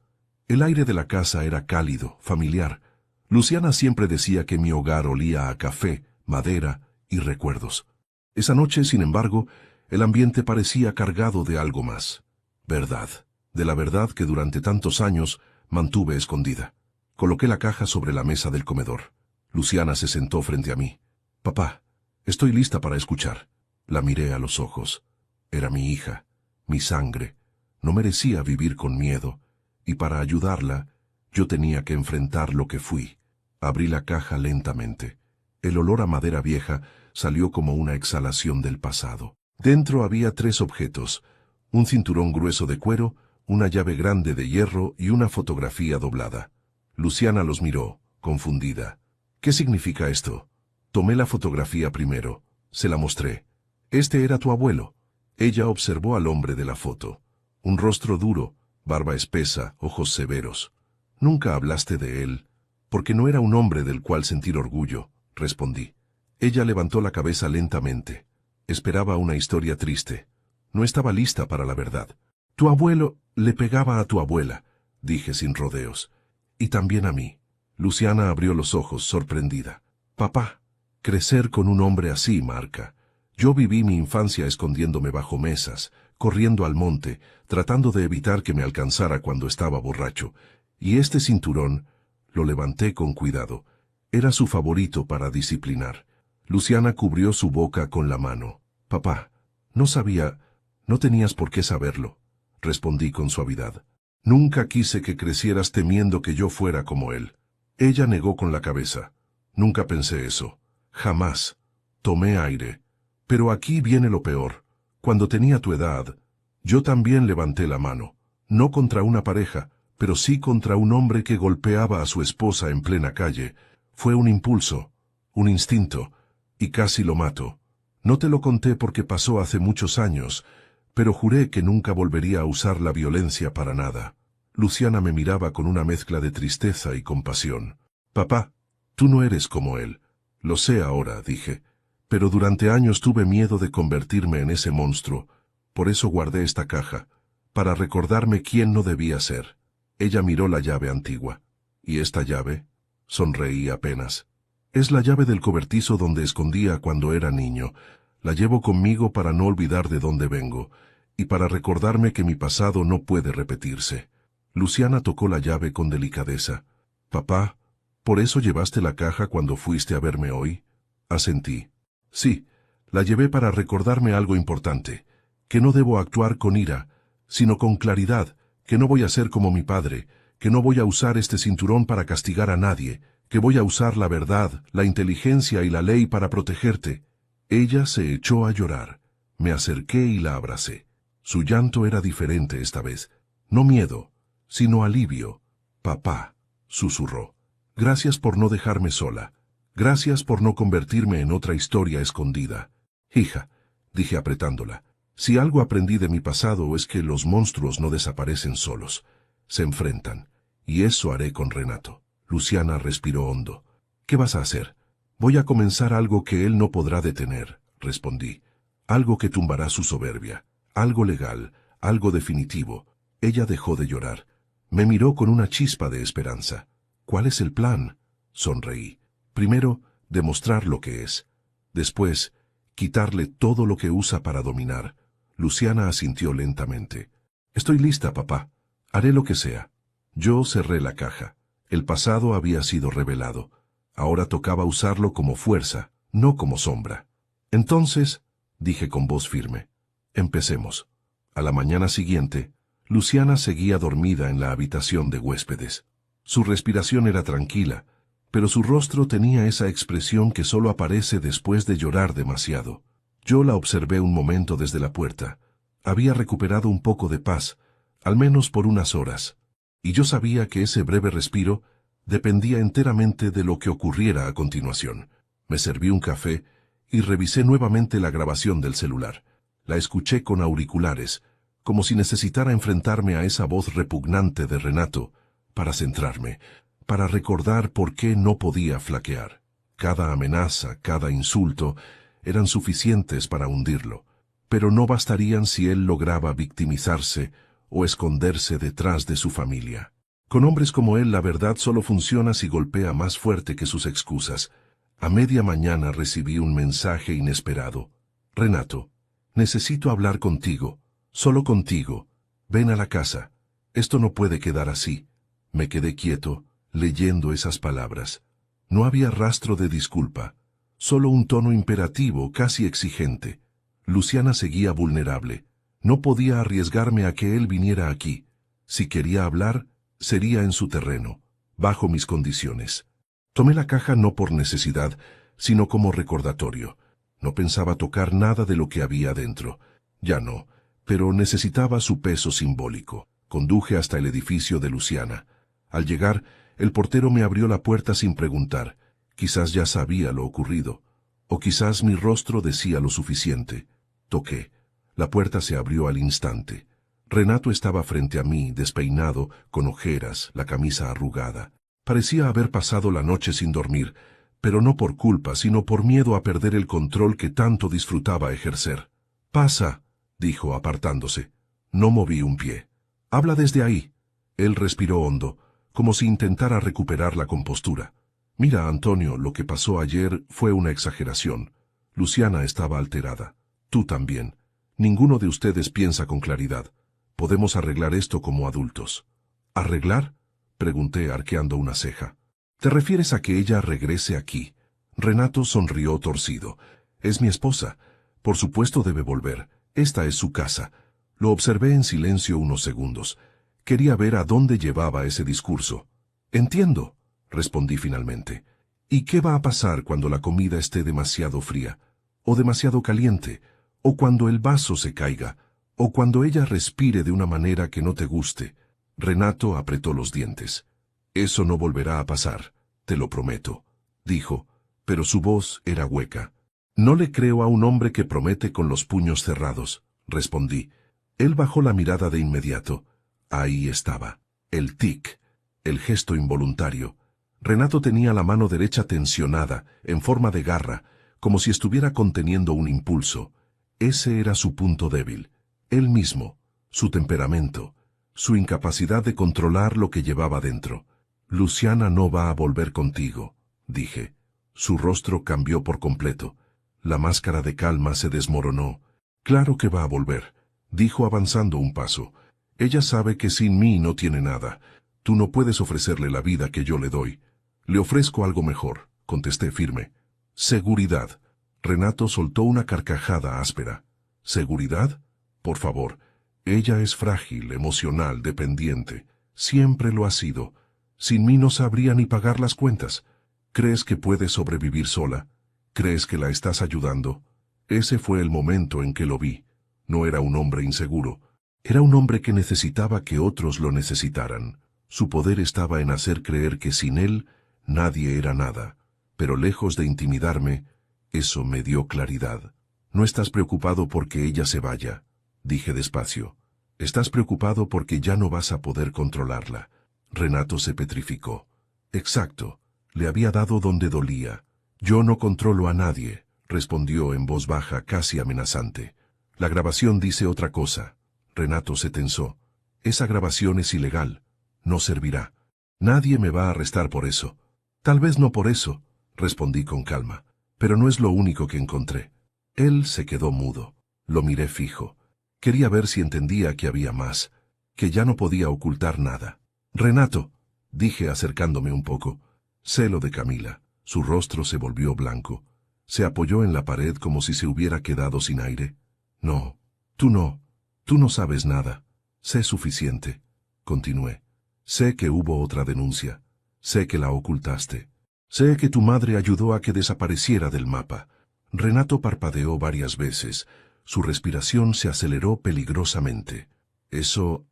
S1: El aire de la casa era cálido, familiar. Luciana siempre decía que mi hogar olía a café, madera y recuerdos. Esa noche, sin embargo, el ambiente parecía cargado de algo más. Verdad. De la verdad que durante tantos años mantuve escondida. Coloqué la caja sobre la mesa del comedor. Luciana se sentó frente a mí. «Papá, estoy lista para escuchar». La miré a los ojos. Era mi hija, mi sangre. No merecía vivir con miedo, y para ayudarla, yo tenía que enfrentar lo que fui. Abrí la caja lentamente. El olor a madera vieja salió como una exhalación del pasado. Dentro había 3 objetos: un cinturón grueso de cuero, una llave grande de hierro y una fotografía doblada. Luciana los miró, confundida. «¿Qué significa esto?» Tomé la fotografía primero. Se la mostré. «Este era tu abuelo». Ella observó al hombre de la foto. Un rostro duro, barba espesa, ojos severos. «Nunca hablaste de él, porque no era un hombre del cual sentir orgullo», respondí. Ella levantó la cabeza lentamente. Esperaba una historia triste. No estaba lista para la verdad. «Tu abuelo le pegaba a tu abuela», dije sin rodeos. «Y también a mí». Luciana abrió los ojos, sorprendida. «Papá, crecer con un hombre así marca. Yo viví mi infancia escondiéndome bajo mesas, corriendo al monte, tratando de evitar que me alcanzara cuando estaba borracho. Y este cinturón», lo levanté con cuidado, «era su favorito para disciplinar». Luciana cubrió su boca con la mano. «Papá, no sabía, no tenías por qué saberlo», respondí con suavidad. «Nunca quise que crecieras temiendo que yo fuera como él». Ella negó con la cabeza. «Nunca pensé eso. Jamás». Tomé aire. «Pero aquí viene lo peor. Cuando tenía tu edad, yo también levanté la mano. No contra una pareja, pero sí contra un hombre que golpeaba a su esposa en plena calle. Fue un impulso, un instinto, y casi lo mato. No te lo conté porque pasó hace muchos años, pero juré que nunca volvería a usar la violencia para nada». Luciana me miraba con una mezcla de tristeza y compasión. «Papá, tú no eres como él». «Lo sé ahora», dije, «pero durante años tuve miedo de convertirme en ese monstruo. Por eso guardé esta caja, para recordarme quién no debía ser». Ella miró la llave antigua. «¿Y esta llave?». Sonreí apenas. «Es la llave del cobertizo donde escondía cuando era niño. La llevo conmigo para no olvidar de dónde vengo, y para recordarme que mi pasado no puede repetirse». Luciana tocó la llave con delicadeza. Papá, ¿por eso llevaste la caja cuando fuiste a verme hoy? Asentí. Sí, la llevé para recordarme algo importante, que no debo actuar con ira, sino con claridad, que no voy a ser como mi padre, que no voy a usar este cinturón para castigar a nadie, que voy a usar la verdad, la inteligencia y la ley para protegerte. Ella se echó a llorar. Me acerqué y la abracé. Su llanto era diferente esta vez. No miedo, sino alivio. Papá, susurró. Gracias por no dejarme sola. Gracias por no convertirme en otra historia escondida. Hija, dije apretándola, si algo aprendí de mi pasado es que los monstruos no desaparecen solos. Se enfrentan. Y eso haré con Renato. Luciana respiró hondo. ¿Qué vas a hacer? Voy a comenzar algo que él no podrá detener, respondí. Algo que tumbará su soberbia. Algo legal, algo definitivo. Ella dejó de llorar. Me miró con una chispa de esperanza. ¿Cuál es el plan? Sonreí. Primero, demostrar lo que es. Después, quitarle todo lo que usa para dominar. Luciana asintió lentamente. Estoy lista, papá. Haré lo que sea. Yo cerré la caja. El pasado había sido revelado. Ahora tocaba usarlo como fuerza, no como sombra. Entonces, dije con voz firme, empecemos. A la mañana siguiente, Luciana seguía dormida en la habitación de huéspedes. Su respiración era tranquila, pero su rostro tenía esa expresión que solo aparece después de llorar demasiado. Yo la observé un momento desde la puerta. Había recuperado un poco de paz, al menos por unas horas, y yo sabía que ese breve respiro dependía enteramente de lo que ocurriera a continuación. Me serví un café y revisé nuevamente la grabación del celular. La escuché con auriculares, como si necesitara enfrentarme a esa voz repugnante de Renato, para centrarme, para recordar por qué no podía flaquear. Cada amenaza, cada insulto, eran suficientes para hundirlo, pero no bastarían si él lograba victimizarse o esconderse detrás de su familia. Con hombres como él la verdad solo funciona si golpea más fuerte que sus excusas. A media mañana recibí un mensaje inesperado. Renato, necesito hablar contigo, solo contigo. Ven a la casa. Esto no puede quedar así. Me quedé quieto, leyendo esas palabras. No había rastro de disculpa, solo un tono imperativo, casi exigente. Luciana seguía vulnerable. No podía arriesgarme a que él viniera aquí. Si quería hablar, sería en su terreno, bajo mis condiciones. Tomé la caja no por necesidad, sino como recordatorio. No pensaba tocar nada de lo que había dentro. Ya no, pero necesitaba su peso simbólico. Conduje hasta el edificio de Luciana. Al llegar, el portero me abrió la puerta sin preguntar. Quizás ya sabía lo ocurrido, o quizás mi rostro decía lo suficiente. Toqué. La puerta se abrió al instante. Renato estaba frente a mí, despeinado, con ojeras, la camisa arrugada. Parecía haber pasado la noche sin dormir, pero no por culpa, sino por miedo a perder el control que tanto disfrutaba ejercer. «Pasa», dijo apartándose. No moví un pie. «Habla desde ahí». Él respiró hondo, como si intentara recuperar la compostura. «Mira, Antonio, lo que pasó ayer fue una exageración. Luciana estaba alterada. Tú también. Ninguno de ustedes piensa con claridad. Podemos arreglar esto como adultos». «¿Arreglar?», pregunté arqueando una ceja. «¿Te refieres a que ella regrese aquí?». Renato sonrió torcido. «Es mi esposa. Por supuesto debe volver. Esta es su casa». Lo observé en silencio unos segundos. Quería ver a dónde llevaba ese discurso. «Entiendo», respondí finalmente. «¿Y qué va a pasar cuando la comida esté demasiado fría? ¿O demasiado caliente? ¿O cuando el vaso se caiga? ¿O cuando ella respire de una manera que no te guste?» Renato apretó los dientes. «Eso no volverá a pasar, te lo prometo», dijo, pero su voz era hueca. «No le creo a un hombre que promete con los puños cerrados», respondí. Él bajó la mirada de inmediato. Ahí estaba, el tic, el gesto involuntario. Renato tenía la mano derecha tensionada, en forma de garra, como si estuviera conteniendo un impulso. Ese era su punto débil. Él mismo, su temperamento, su incapacidad de controlar lo que llevaba dentro. «Luciana no va a volver contigo», dije. Su rostro cambió por completo. La máscara de calma se desmoronó. «Claro que va a volver», dijo avanzando un paso. Ella sabe que sin mí no tiene nada. Tú no puedes ofrecerle la vida que yo le doy. Le ofrezco algo mejor, contesté firme. Seguridad. Renato soltó una carcajada áspera. ¿Seguridad? Por favor. Ella es frágil, emocional, dependiente. Siempre lo ha sido. Sin mí no sabría ni pagar las cuentas. ¿Crees que puede sobrevivir sola? ¿Crees que la estás ayudando? Ese fue el momento en que lo vi. No era un hombre inseguro. Era un hombre que necesitaba que otros lo necesitaran. Su poder estaba en hacer creer que sin él nadie era nada. Pero lejos de intimidarme, eso me dio claridad. No estás preocupado porque ella se vaya, dije despacio. Estás preocupado porque ya no vas a poder controlarla. Renato se petrificó. Exacto, le había dado donde dolía. Yo no controlo a nadie, respondió en voz baja casi amenazante. La grabación dice otra cosa. Renato se tensó. Esa grabación es ilegal. No servirá. Nadie me va a arrestar por eso. Tal vez no por eso, respondí con calma. Pero no es lo único que encontré. Él se quedó mudo. Lo miré fijo. Quería ver si entendía que había más, que ya no podía ocultar nada. Renato, dije acercándome un poco. Sé lo de Camila. Su rostro se volvió blanco. Se apoyó en la pared como si se hubiera quedado sin aire. No, tú no sabes nada. Sé suficiente. Continué. Sé que hubo otra denuncia. Sé que la ocultaste. Sé que tu madre ayudó a que desapareciera del mapa. Renato parpadeó varias veces. Su respiración se aceleró peligrosamente. Eso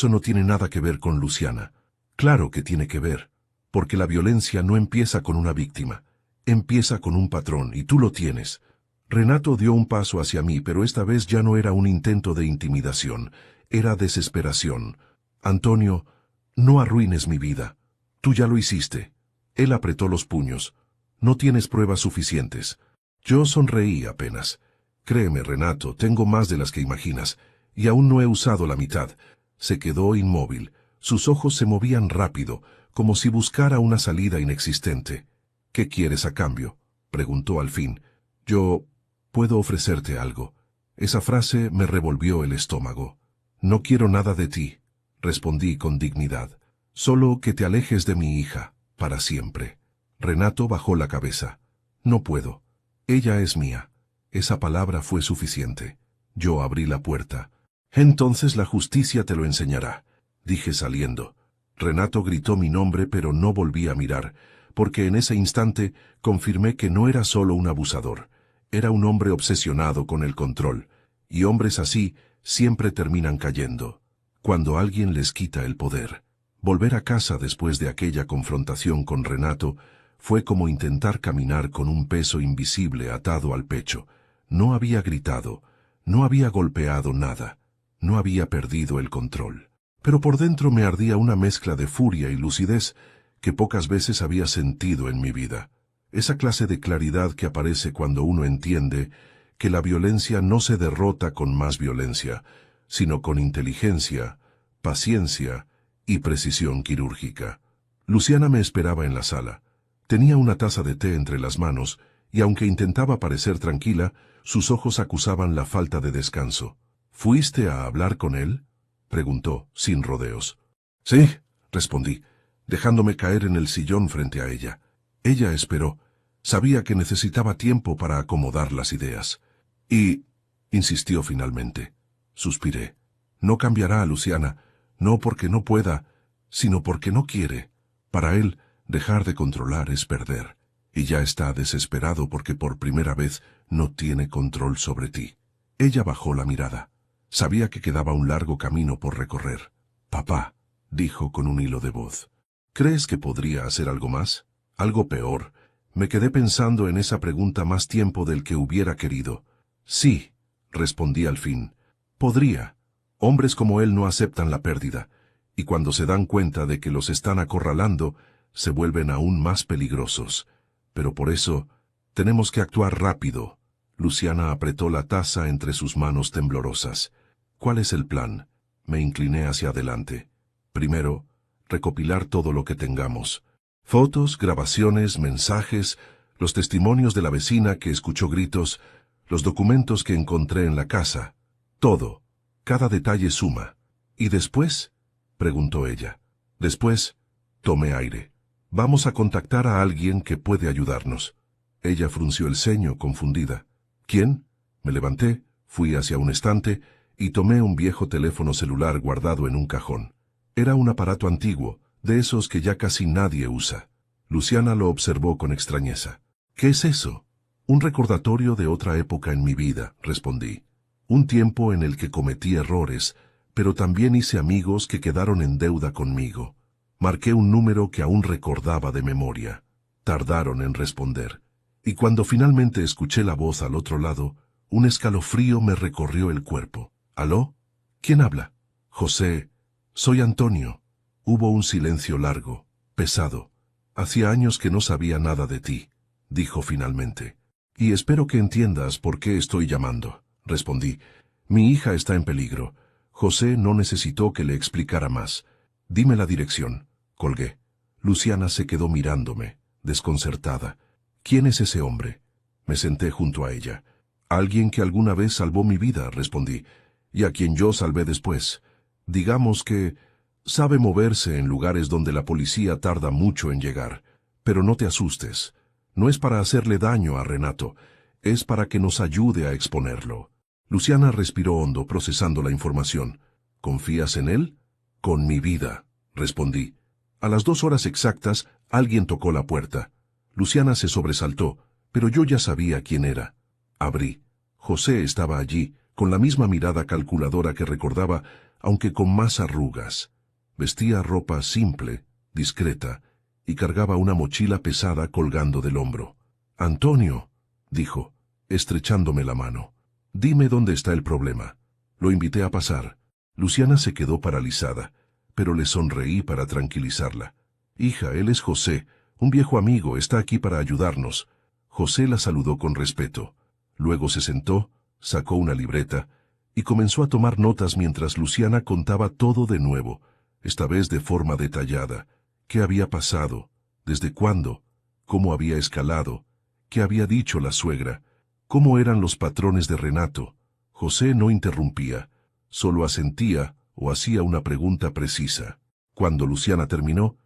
S1: no tiene nada que ver con Luciana. Claro que tiene que ver, porque la violencia no empieza con una víctima. Empieza con un patrón, y tú lo tienes. Renato dio un paso hacia mí, pero esta vez ya no era un intento de intimidación. Era desesperación. Antonio, no arruines mi vida. Tú ya lo hiciste. Él apretó los puños. No tienes pruebas suficientes. Yo sonreí apenas. Créeme, Renato, tengo más de las que imaginas, y aún no he usado la mitad. Se quedó inmóvil. Sus ojos se movían rápido, como si buscara una salida inexistente. ¿Qué quieres a cambio?, preguntó al fin. Yo puedo ofrecerte algo. Esa frase me revolvió el estómago. No quiero nada de ti, respondí con dignidad. Solo que te alejes de mi hija, para siempre. Renato bajó la cabeza. No puedo. Ella es mía. Esa palabra fue suficiente. Yo abrí la puerta. Entonces la justicia te lo enseñará, dije saliendo. Renato gritó mi nombre, pero no volví a mirar, porque en ese instante confirmé que no era solo un abusador. Era un hombre obsesionado con el control, y hombres así siempre terminan cayendo. Cuando alguien les quita el poder. Volver a casa después de aquella confrontación con Renato fue como intentar caminar con un peso invisible atado al pecho. No había gritado, no había golpeado nada, no había perdido el control. Pero por dentro me ardía una mezcla de furia y lucidez que pocas veces había sentido en mi vida. Esa clase de claridad que aparece cuando uno entiende que la violencia no se derrota con más violencia, sino con inteligencia, paciencia y precisión quirúrgica. Luciana me esperaba en la sala. Tenía una taza de té entre las manos, y aunque intentaba parecer tranquila, sus ojos acusaban la falta de descanso. ¿Fuiste a hablar con él?, preguntó, sin rodeos. Sí, respondí, dejándome caer en el sillón frente a ella. Ella esperó. Sabía que necesitaba tiempo para acomodar las ideas. Y, insistió finalmente. Suspiré. No cambiará a Luciana, no porque no pueda, sino porque no quiere. Para él, dejar de controlar es perder. Y ya está desesperado porque por primera vez no tiene control sobre ti. Ella bajó la mirada. Sabía que quedaba un largo camino por recorrer. Papá, dijo con un hilo de voz. ¿Crees que podría hacer algo más? ¿Algo peor? Me quedé pensando en esa pregunta más tiempo del que hubiera querido. Sí, respondí al fin. Podría. Hombres como él no aceptan la pérdida, y cuando se dan cuenta de que los están acorralando, se vuelven aún más peligrosos. Pero por eso, tenemos que actuar rápido. Luciana apretó la taza entre sus manos temblorosas. ¿Cuál es el plan? Me incliné hacia adelante. Primero, recopilar todo lo que tengamos. Fotos, grabaciones, mensajes, los testimonios de la vecina que escuchó gritos, los documentos que encontré en la casa. Todo. Cada detalle suma. ¿Y después? Preguntó ella. Después, tomé aire. Vamos a contactar a alguien que puede ayudarnos. Ella frunció el ceño, confundida. ¿Quién? Me levanté, fui hacia un estante y tomé un viejo teléfono celular guardado en un cajón. Era un aparato antiguo, de esos que ya casi nadie usa. Luciana lo observó con extrañeza. ¿Qué es eso? Un recordatorio de otra época en mi vida, respondí. Un tiempo en el que cometí errores, pero también hice amigos que quedaron en deuda conmigo. Marqué un número que aún recordaba de memoria. Tardaron en responder. Y cuando finalmente escuché la voz al otro lado, un escalofrío me recorrió el cuerpo. ¿Aló? ¿Quién habla? José. Soy Antonio. Hubo un silencio largo, pesado. Hacía años que no sabía nada de ti, dijo finalmente. Y espero que entiendas por qué estoy llamando, respondí. Mi hija está en peligro. José no necesitó que le explicara más. Dime la dirección. Colgué. Luciana se quedó mirándome, desconcertada. ¿Quién es ese hombre? Me senté junto a ella. Alguien que alguna vez salvó mi vida, respondí, y a quien yo salvé después. Digamos que sabe moverse en lugares donde la policía tarda mucho en llegar. Pero no te asustes. No es para hacerle daño a Renato, es para que nos ayude a exponerlo. Luciana respiró hondo, procesando la información. ¿Confías en él? Con mi vida, respondí. A las 2 horas exactas, alguien tocó la puerta. Luciana se sobresaltó, pero yo ya sabía quién era. Abrí. José estaba allí, con la misma mirada calculadora que recordaba, aunque con más arrugas. Vestía ropa simple, discreta, y cargaba una mochila pesada colgando del hombro. «Antonio», dijo, estrechándome la mano. «Dime dónde está el problema». Lo invité a pasar. Luciana se quedó paralizada, pero le sonreí para tranquilizarla. «Hija, él es José, un viejo amigo, está aquí para ayudarnos». José la saludó con respeto. Luego se sentó, sacó una libreta, y comenzó a tomar notas mientras Luciana contaba todo de nuevo, esta vez de forma detallada. ¿Qué había pasado? ¿Desde cuándo? ¿Cómo había escalado? ¿Qué había dicho la suegra? ¿Cómo eran los patrones de Renato? José no interrumpía, solo asentía o hacía una pregunta precisa. Cuando Luciana terminó,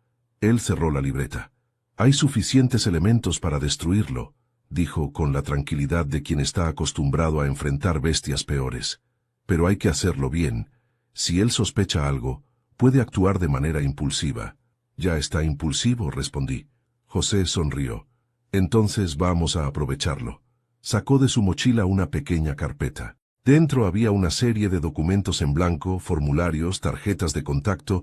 S1: él cerró la libreta. «Hay suficientes elementos para destruirlo», dijo con la tranquilidad de quien está acostumbrado a enfrentar bestias peores. «Pero hay que hacerlo bien. Si él sospecha algo, puede actuar de manera impulsiva». «Ya está impulsivo», respondí. José sonrió. «Entonces vamos a aprovecharlo». Sacó de su mochila una pequeña carpeta. Dentro había una serie de documentos en blanco, formularios, tarjetas de contacto,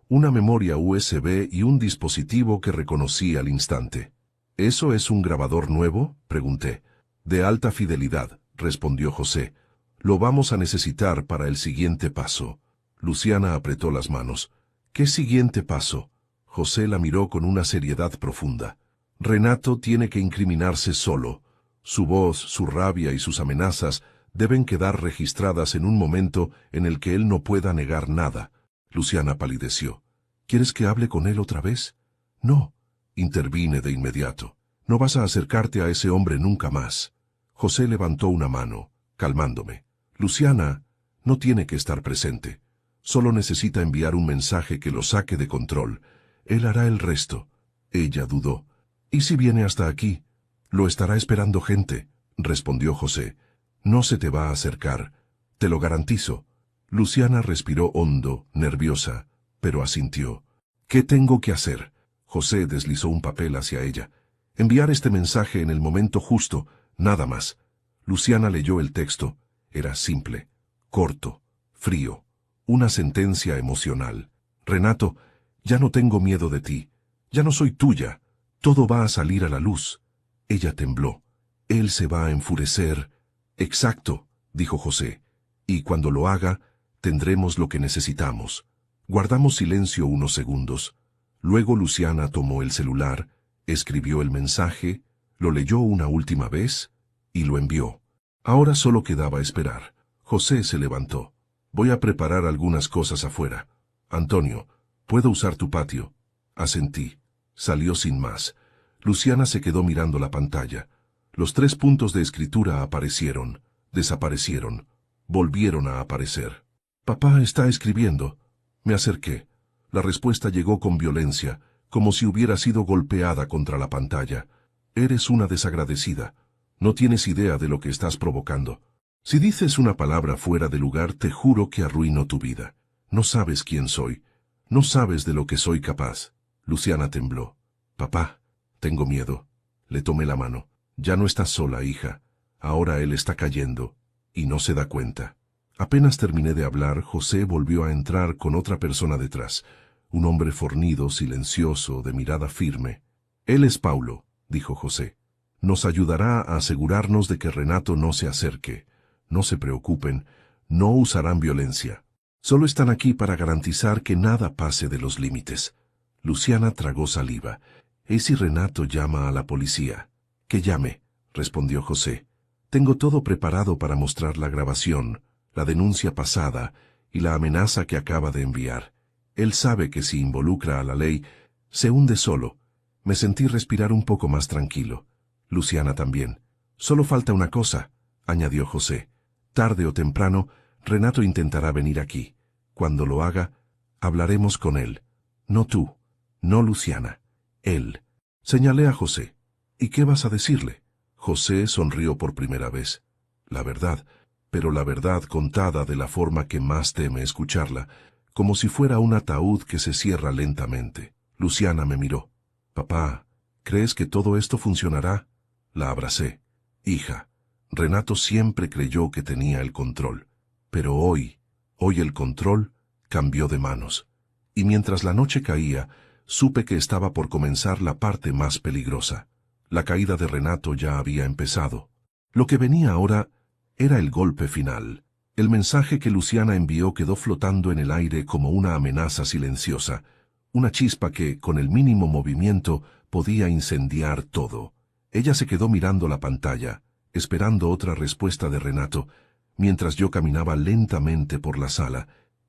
S1: una memoria USB y un dispositivo que reconocí al instante. «¿Eso es un grabador nuevo?», pregunté. «De alta fidelidad», respondió José. «Lo vamos a necesitar para el siguiente paso». Luciana apretó las manos. «¿Qué siguiente paso?». José la miró con una seriedad profunda. «Renato tiene que incriminarse solo. Su voz, su rabia y sus amenazas deben quedar registradas en un momento en el que él no pueda negar nada». Luciana palideció. «¿Quieres que hable con él otra vez?». «No», intervine de inmediato. «No vas a acercarte a ese hombre nunca más». José levantó una mano, calmándome. «Luciana no tiene que estar presente. Solo necesita enviar un mensaje que lo saque de control. Él hará el resto». Ella dudó. «¿Y si viene hasta aquí?». «Lo estará esperando gente», respondió José. «No se te va a acercar. Te lo garantizo». Luciana respiró hondo, nerviosa, pero asintió. «¿Qué tengo que hacer?». José deslizó un papel hacia ella. «Enviar este mensaje en el momento justo, nada más». Luciana leyó el texto. Era simple, corto, frío, una sentencia emocional. «Renato, ya no tengo miedo de ti. Ya no soy tuya. Todo va a salir a la luz». Ella tembló. «Él se va a enfurecer». «Exacto», dijo José. «Y cuando lo haga, tendremos lo que necesitamos». Guardamos silencio unos segundos. Luego Luciana tomó el celular, escribió el mensaje, lo leyó una última vez y lo envió. Ahora solo quedaba esperar. José se levantó. «Voy a preparar algunas cosas afuera. Antonio, ¿puedo usar tu patio?». Asentí. Salió sin más. Luciana se quedó mirando la pantalla. Los 3 puntos de escritura aparecieron, desaparecieron, volvieron a aparecer. Papá está escribiendo. Me acerqué. La respuesta llegó con violencia, como si hubiera sido golpeada contra la pantalla. Eres una desagradecida. No tienes idea de lo que estás provocando. Si dices una palabra fuera de lugar, te juro que arruino tu vida. No sabes quién soy. No sabes de lo que soy capaz. Luciana tembló. Papá, tengo miedo. Le tomé la mano. Ya no estás sola, hija. Ahora él está cayendo. Y no se da cuenta. Apenas terminé de hablar, José volvió a entrar con otra persona detrás. Un hombre fornido, silencioso, de mirada firme. Él es Paulo, dijo José. Nos ayudará a asegurarnos de que Renato no se acerque. No se preocupen, no usarán violencia. Solo están aquí para garantizar que nada pase de los límites. Luciana tragó saliva. ¿Y si Renato llama a la policía? Que llame, respondió José. Tengo todo preparado para mostrar la grabación, la denuncia pasada y la amenaza que acaba de enviar. Él sabe que si involucra a la ley, se hunde solo. Me sentí respirar un poco más tranquilo. Luciana también. Solo falta una cosa, añadió José. Tarde o temprano, Renato intentará venir aquí. Cuando lo haga, hablaremos con él. No tú, no Luciana, él. Señalé a José. ¿Y qué vas a decirle? José sonrió por primera vez. La verdad, pero la verdad contada de la forma que más teme escucharla, como si fuera un ataúd que se cierra lentamente. Luciana me miró. Papá, ¿crees que todo esto funcionará? La abracé. Hija, Renato siempre creyó que tenía el control. Pero hoy el control cambió de manos. Y mientras la noche caía, supe que estaba por comenzar la parte más peligrosa. La caída de Renato ya había empezado. Lo que venía ahora era el golpe final. El mensaje que Luciana envió quedó flotando en el aire como una amenaza silenciosa, una chispa que, con el mínimo movimiento, podía incendiar todo. Ella se quedó mirando la pantalla, esperando otra respuesta de Renato, mientras yo caminaba lentamente por la sala,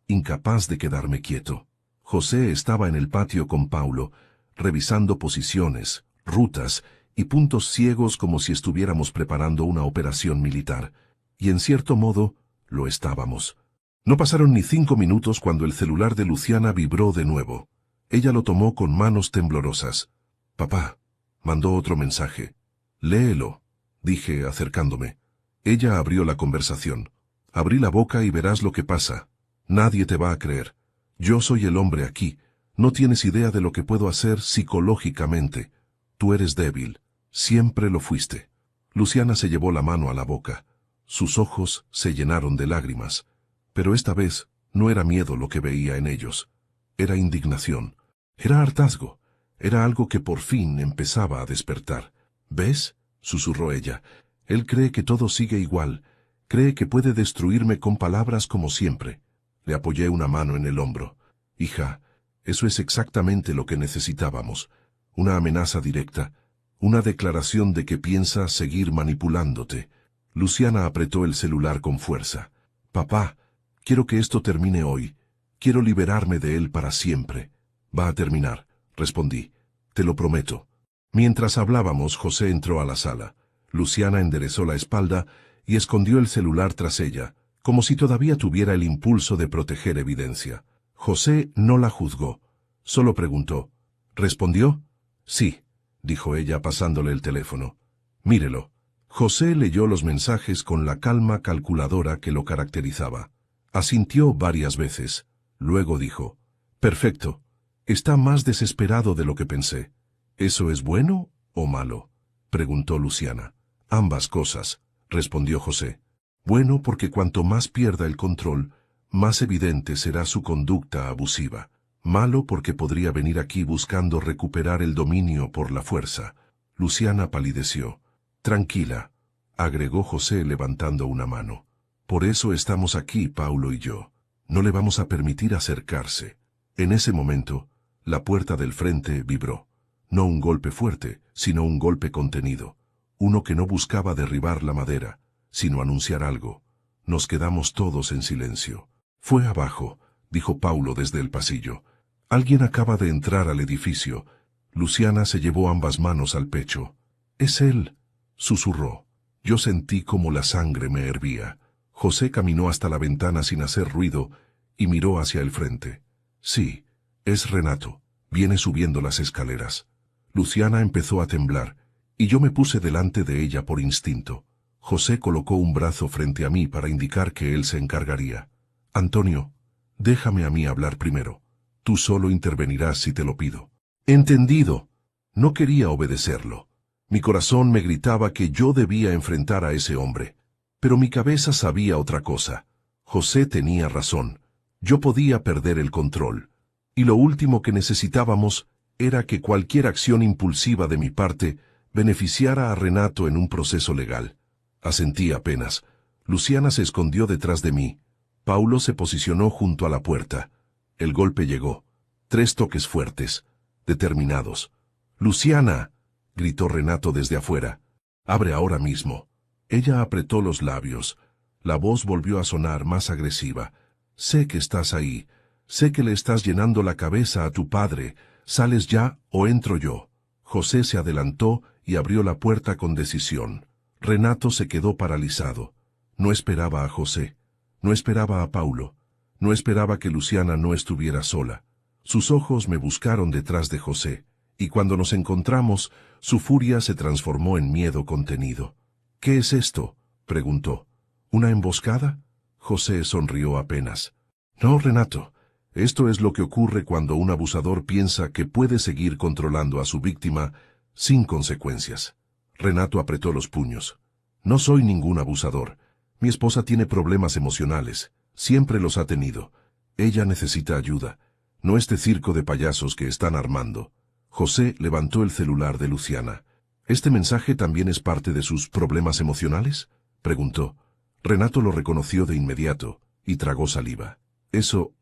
S1: incapaz de quedarme quieto. José estaba en el patio con Paulo, revisando posiciones, rutas y puntos ciegos como si estuviéramos preparando una operación militar. Y en cierto modo, lo estábamos. No pasaron ni 5 minutos cuando el celular de Luciana vibró de nuevo. Ella lo tomó con manos temblorosas. Papá, mandó otro mensaje. Léelo, dije acercándome. Ella abrió la conversación. Abrí la boca y verás lo que pasa. Nadie te va a creer. Yo soy el hombre aquí. No tienes idea de lo que puedo hacer psicológicamente. Tú eres débil. Siempre lo fuiste. Luciana se llevó la mano a la boca. Sus ojos se llenaron de lágrimas. Pero esta vez no era miedo lo que veía en ellos. Era indignación. Era hartazgo. Era algo que por fin empezaba a despertar. ¿Ves?, susurró ella. Él cree que todo sigue igual. Cree que puede destruirme con palabras como siempre. Le apoyé una mano en el hombro. Hija, eso es exactamente lo que necesitábamos. Una amenaza directa. Una declaración de que piensa seguir manipulándote. Luciana apretó el celular con fuerza. Papá, quiero que esto termine hoy. Quiero liberarme de él para siempre. Va a terminar, respondí. Te lo prometo. Mientras hablábamos, José entró a la sala. Luciana enderezó la espalda y escondió el celular tras ella, como si todavía tuviera el impulso de proteger evidencia. José no la juzgó. Solo preguntó. ¿Respondió? Sí, dijo ella pasándole el teléfono. Mírelo. José leyó los mensajes con la calma calculadora que lo caracterizaba. Asintió varias veces. Luego dijo, perfecto. Está más desesperado de lo que pensé. ¿Eso es bueno o malo?, preguntó Luciana. Ambas cosas, respondió José. Bueno porque cuanto más pierda el control, más evidente será su conducta abusiva. Malo porque podría venir aquí buscando recuperar el dominio por la fuerza. Luciana palideció. Tranquila, agregó José levantando una mano. Por eso estamos aquí, Paulo y yo. No le vamos a permitir acercarse. En ese momento, la puerta del frente vibró. No un golpe fuerte, sino un golpe contenido. Uno que no buscaba derribar la madera, sino anunciar algo. Nos quedamos todos en silencio. Fue abajo, dijo Paulo desde el pasillo. Alguien acaba de entrar al edificio. Luciana se llevó ambas manos al pecho. Es él, susurró. Yo sentí como la sangre me hervía. José caminó hasta la ventana sin hacer ruido y miró hacia el frente. Sí, es Renato. Viene subiendo las escaleras. Luciana empezó a temblar, y yo me puse delante de ella por instinto. José colocó un brazo frente a mí para indicar que él se encargaría. Antonio, déjame a mí hablar primero. Tú solo intervenirás si te lo pido. Entendido. No quería obedecerlo. Mi corazón me gritaba que yo debía enfrentar a ese hombre. Pero mi cabeza sabía otra cosa. José tenía razón. Yo podía perder el control. Y lo último que necesitábamos era que cualquier acción impulsiva de mi parte beneficiara a Renato en un proceso legal. Asentí apenas. Luciana se escondió detrás de mí. Paulo se posicionó junto a la puerta. El golpe llegó. 3 toques fuertes, determinados. «Luciana», gritó Renato desde afuera. «Abre ahora mismo». Ella apretó los labios. La voz volvió a sonar más agresiva. «Sé que estás ahí. Sé que le estás llenando la cabeza a tu padre. ¿Sales ya o entro yo?» José se adelantó y abrió la puerta con decisión. Renato se quedó paralizado. No esperaba a José. No esperaba a Paulo. No esperaba que Luciana no estuviera sola. Sus ojos me buscaron detrás de José, y cuando nos encontramos, su furia se transformó en miedo contenido. «¿Qué es esto?», preguntó. «¿Una emboscada?». José sonrió apenas. «No, Renato. Esto es lo que ocurre cuando un abusador piensa que puede seguir controlando a su víctima sin consecuencias». Renato apretó los puños. «No soy ningún abusador. Mi esposa tiene problemas emocionales. Siempre los ha tenido. Ella necesita ayuda. No este circo de payasos que están armando». José levantó el celular de Luciana. «¿Este mensaje también es parte de sus problemas emocionales?», preguntó. Renato lo reconoció de inmediato y tragó saliva. Eso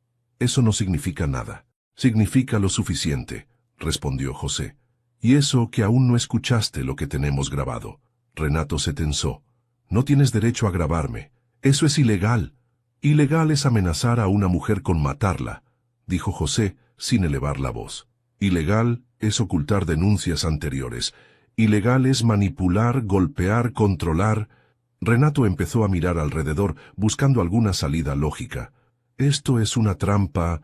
S1: no significa nada. «Significa lo suficiente», respondió José. «Y eso que aún no escuchaste lo que tenemos grabado». Renato se tensó. «No tienes derecho a grabarme. Eso es ilegal». «Ilegal es amenazar a una mujer con matarla», dijo José sin elevar la voz. «Ilegal es ocultar denuncias anteriores. Ilegal es manipular, golpear, controlar». Renato empezó a mirar alrededor buscando alguna salida lógica. «Esto es una trampa.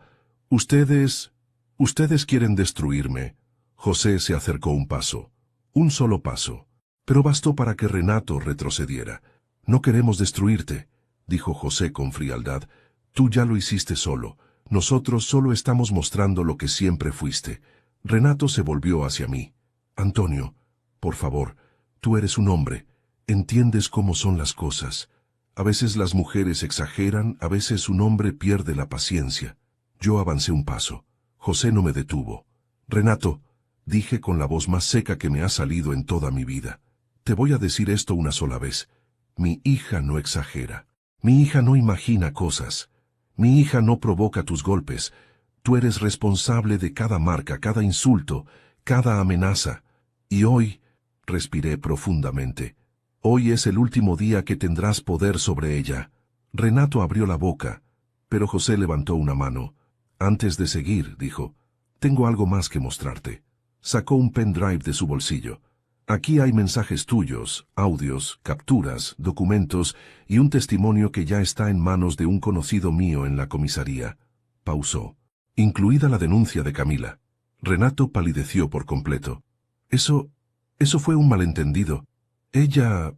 S1: Ustedes quieren destruirme». José se acercó un paso. Un solo paso. Pero bastó para que Renato retrocediera. «No queremos destruirte», dijo José con frialdad. «Tú ya lo hiciste solo. Nosotros solo estamos mostrando lo que siempre fuiste». Renato se volvió hacia mí. «Antonio, por favor, tú eres un hombre. Entiendes cómo son las cosas. A veces las mujeres exageran, a veces un hombre pierde la paciencia». Yo avancé un paso. José no me detuvo. «Renato», dije con la voz más seca que me ha salido en toda mi vida, «te voy a decir esto una sola vez. Mi hija no exagera. Mi hija no imagina cosas. Mi hija no provoca tus golpes. Tú eres responsable de cada marca, cada insulto, cada amenaza. Y hoy», respiré profundamente, «hoy es el último día que tendrás poder sobre ella». Renato abrió la boca, pero José levantó una mano. «Antes de seguir», dijo, «tengo algo más que mostrarte». Sacó un pendrive de su bolsillo. «Aquí hay mensajes tuyos, audios, capturas, documentos y un testimonio que ya está en manos de un conocido mío en la comisaría». Pausó. «Incluida la denuncia de Camila». Renato palideció por completo. Eso fue un malentendido. Ella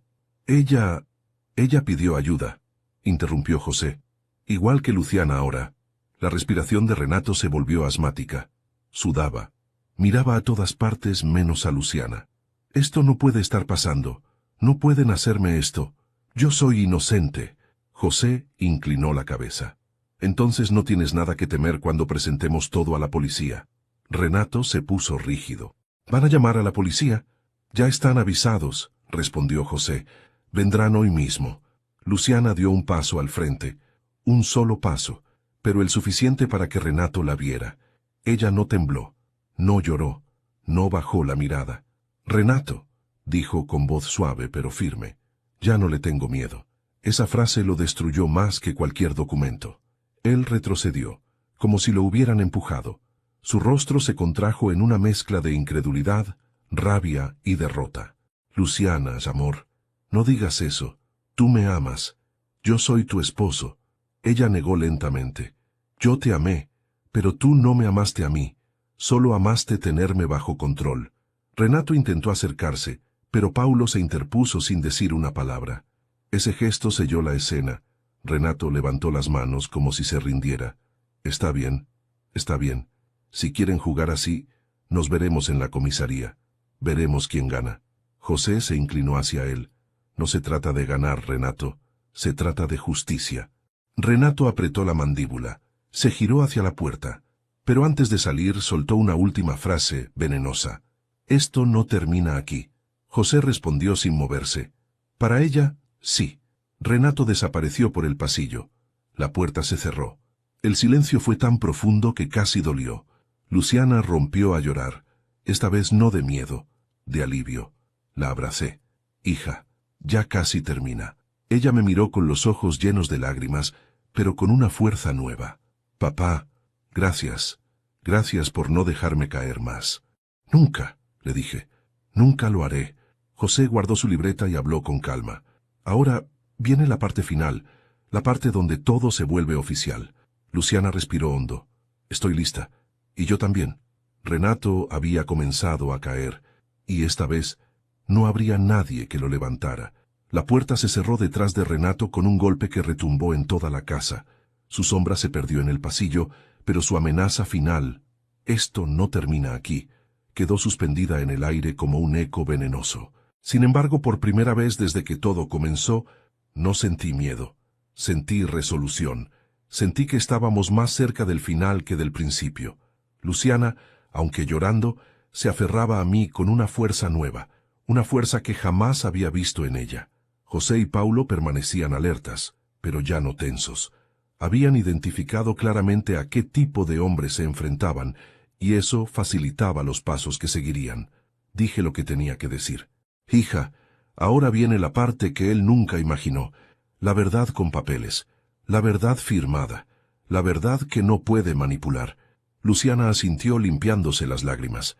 S1: pidió ayuda», interrumpió José. «Igual que Luciana ahora». La respiración de Renato se volvió asmática. Sudaba. Miraba a todas partes menos a Luciana. «Esto no puede estar pasando. No pueden hacerme esto. Yo soy inocente». José inclinó la cabeza. «Entonces no tienes nada que temer cuando presentemos todo a la policía». Renato se puso rígido. «¿Van a llamar a la policía?» «Ya están avisados», respondió José. «Vendrán hoy mismo». Luciana dio un paso al frente. Un solo paso, pero el suficiente para que Renato la viera. Ella no tembló, no lloró, no bajó la mirada. «Renato», dijo con voz suave pero firme, «ya no le tengo miedo». Esa frase lo destruyó más que cualquier documento. Él retrocedió, como si lo hubieran empujado. Su rostro se contrajo en una mezcla de incredulidad, rabia y derrota. «Luciana, amor, no digas eso. Tú me amas. Yo soy tu esposo. Ella negó lentamente. Yo te amé, pero tú no me amaste a mí. Solo amaste tenerme bajo control. Renato intentó acercarse, pero Paulo se interpuso sin decir una palabra. Ese gesto selló la escena. Renato levantó las manos como si se rindiera. Está bien, está bien. Si quieren jugar así, nos veremos en la comisaría. Veremos quién gana. José se inclinó hacia él. No se trata de ganar, Renato. Se trata de justicia. Renato apretó la mandíbula. Se giró hacia la puerta. Pero antes de salir soltó una última frase venenosa. Esto no termina aquí. José respondió sin moverse. Para ella, sí. Renato desapareció por el pasillo. La puerta se cerró. El silencio fue tan profundo que casi dolió. Luciana rompió a llorar. Esta vez no de miedo, de alivio. La abracé. Hija, ya casi termina. Ella me miró con los ojos llenos de lágrimas, pero con una fuerza nueva. Papá, gracias. Gracias por no dejarme caer más. Nunca, le dije. Nunca lo haré. José guardó su libreta y habló con calma. Ahora viene la parte final, la parte donde todo se vuelve oficial. Luciana respiró hondo. Estoy lista. Y yo también. Renato había comenzado a caer, y esta vez no habría nadie que lo levantara. La puerta se cerró detrás de Renato con un golpe que retumbó en toda la casa. Su sombra se perdió en el pasillo, pero su amenaza final, esto no termina aquí, quedó suspendida en el aire como un eco venenoso. Sin embargo, por primera vez desde que todo comenzó, no sentí miedo. Sentí resolución. Sentí que estábamos más cerca del final que del principio. Luciana, aunque llorando, se aferraba a mí con una fuerza nueva, una fuerza que jamás había visto en ella. José y Paulo permanecían alertas, pero ya no tensos. Habían identificado claramente a qué tipo de hombres se enfrentaban, y eso facilitaba los pasos que seguirían. Dije lo que tenía que decir. Hija, ahora viene la parte que él nunca imaginó, la verdad con papeles, la verdad firmada, la verdad que no puede manipular. Luciana asintió limpiándose las lágrimas.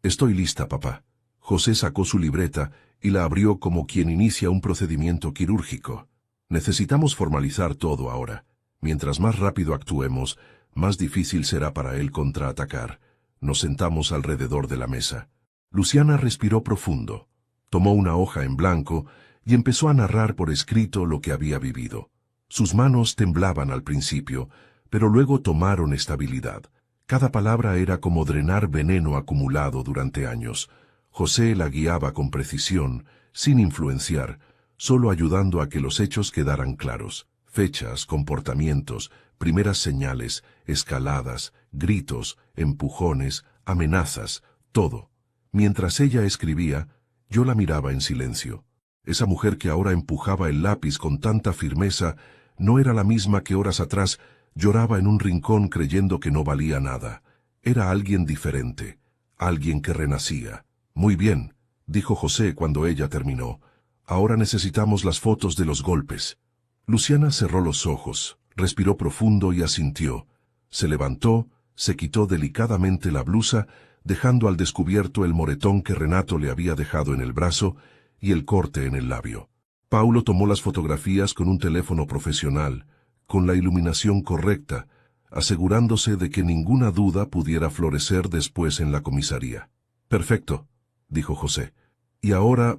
S1: Estoy lista, papá. José sacó su libreta y la abrió como quien inicia un procedimiento quirúrgico. Necesitamos formalizar todo ahora. Mientras más rápido actuemos, más difícil será para él contraatacar. Nos sentamos alrededor de la mesa. Luciana respiró profundo, tomó una hoja en blanco y empezó a narrar por escrito lo que había vivido. Sus manos temblaban al principio, pero luego tomaron estabilidad. Cada palabra era como drenar veneno acumulado durante años. José la guiaba con precisión, sin influenciar, solo ayudando a que los hechos quedaran claros. Fechas, comportamientos, primeras señales, escaladas, gritos, empujones, amenazas, todo. Mientras ella escribía, yo la miraba en silencio. Esa mujer que ahora empujaba el lápiz con tanta firmeza no era la misma que horas atrás lloraba en un rincón creyendo que no valía nada. Era alguien diferente, alguien que renacía. Muy bien, dijo José cuando ella terminó. Ahora necesitamos las fotos de los golpes. Luciana cerró los ojos, respiró profundo y asintió. Se levantó, se quitó delicadamente la blusa, dejando al descubierto el moretón que Renato le había dejado en el brazo y el corte en el labio. Paulo tomó las fotografías con un teléfono profesional, con la iluminación correcta, asegurándose de que ninguna duda pudiera florecer después en la comisaría. Perfecto, dijo José. Y ahora,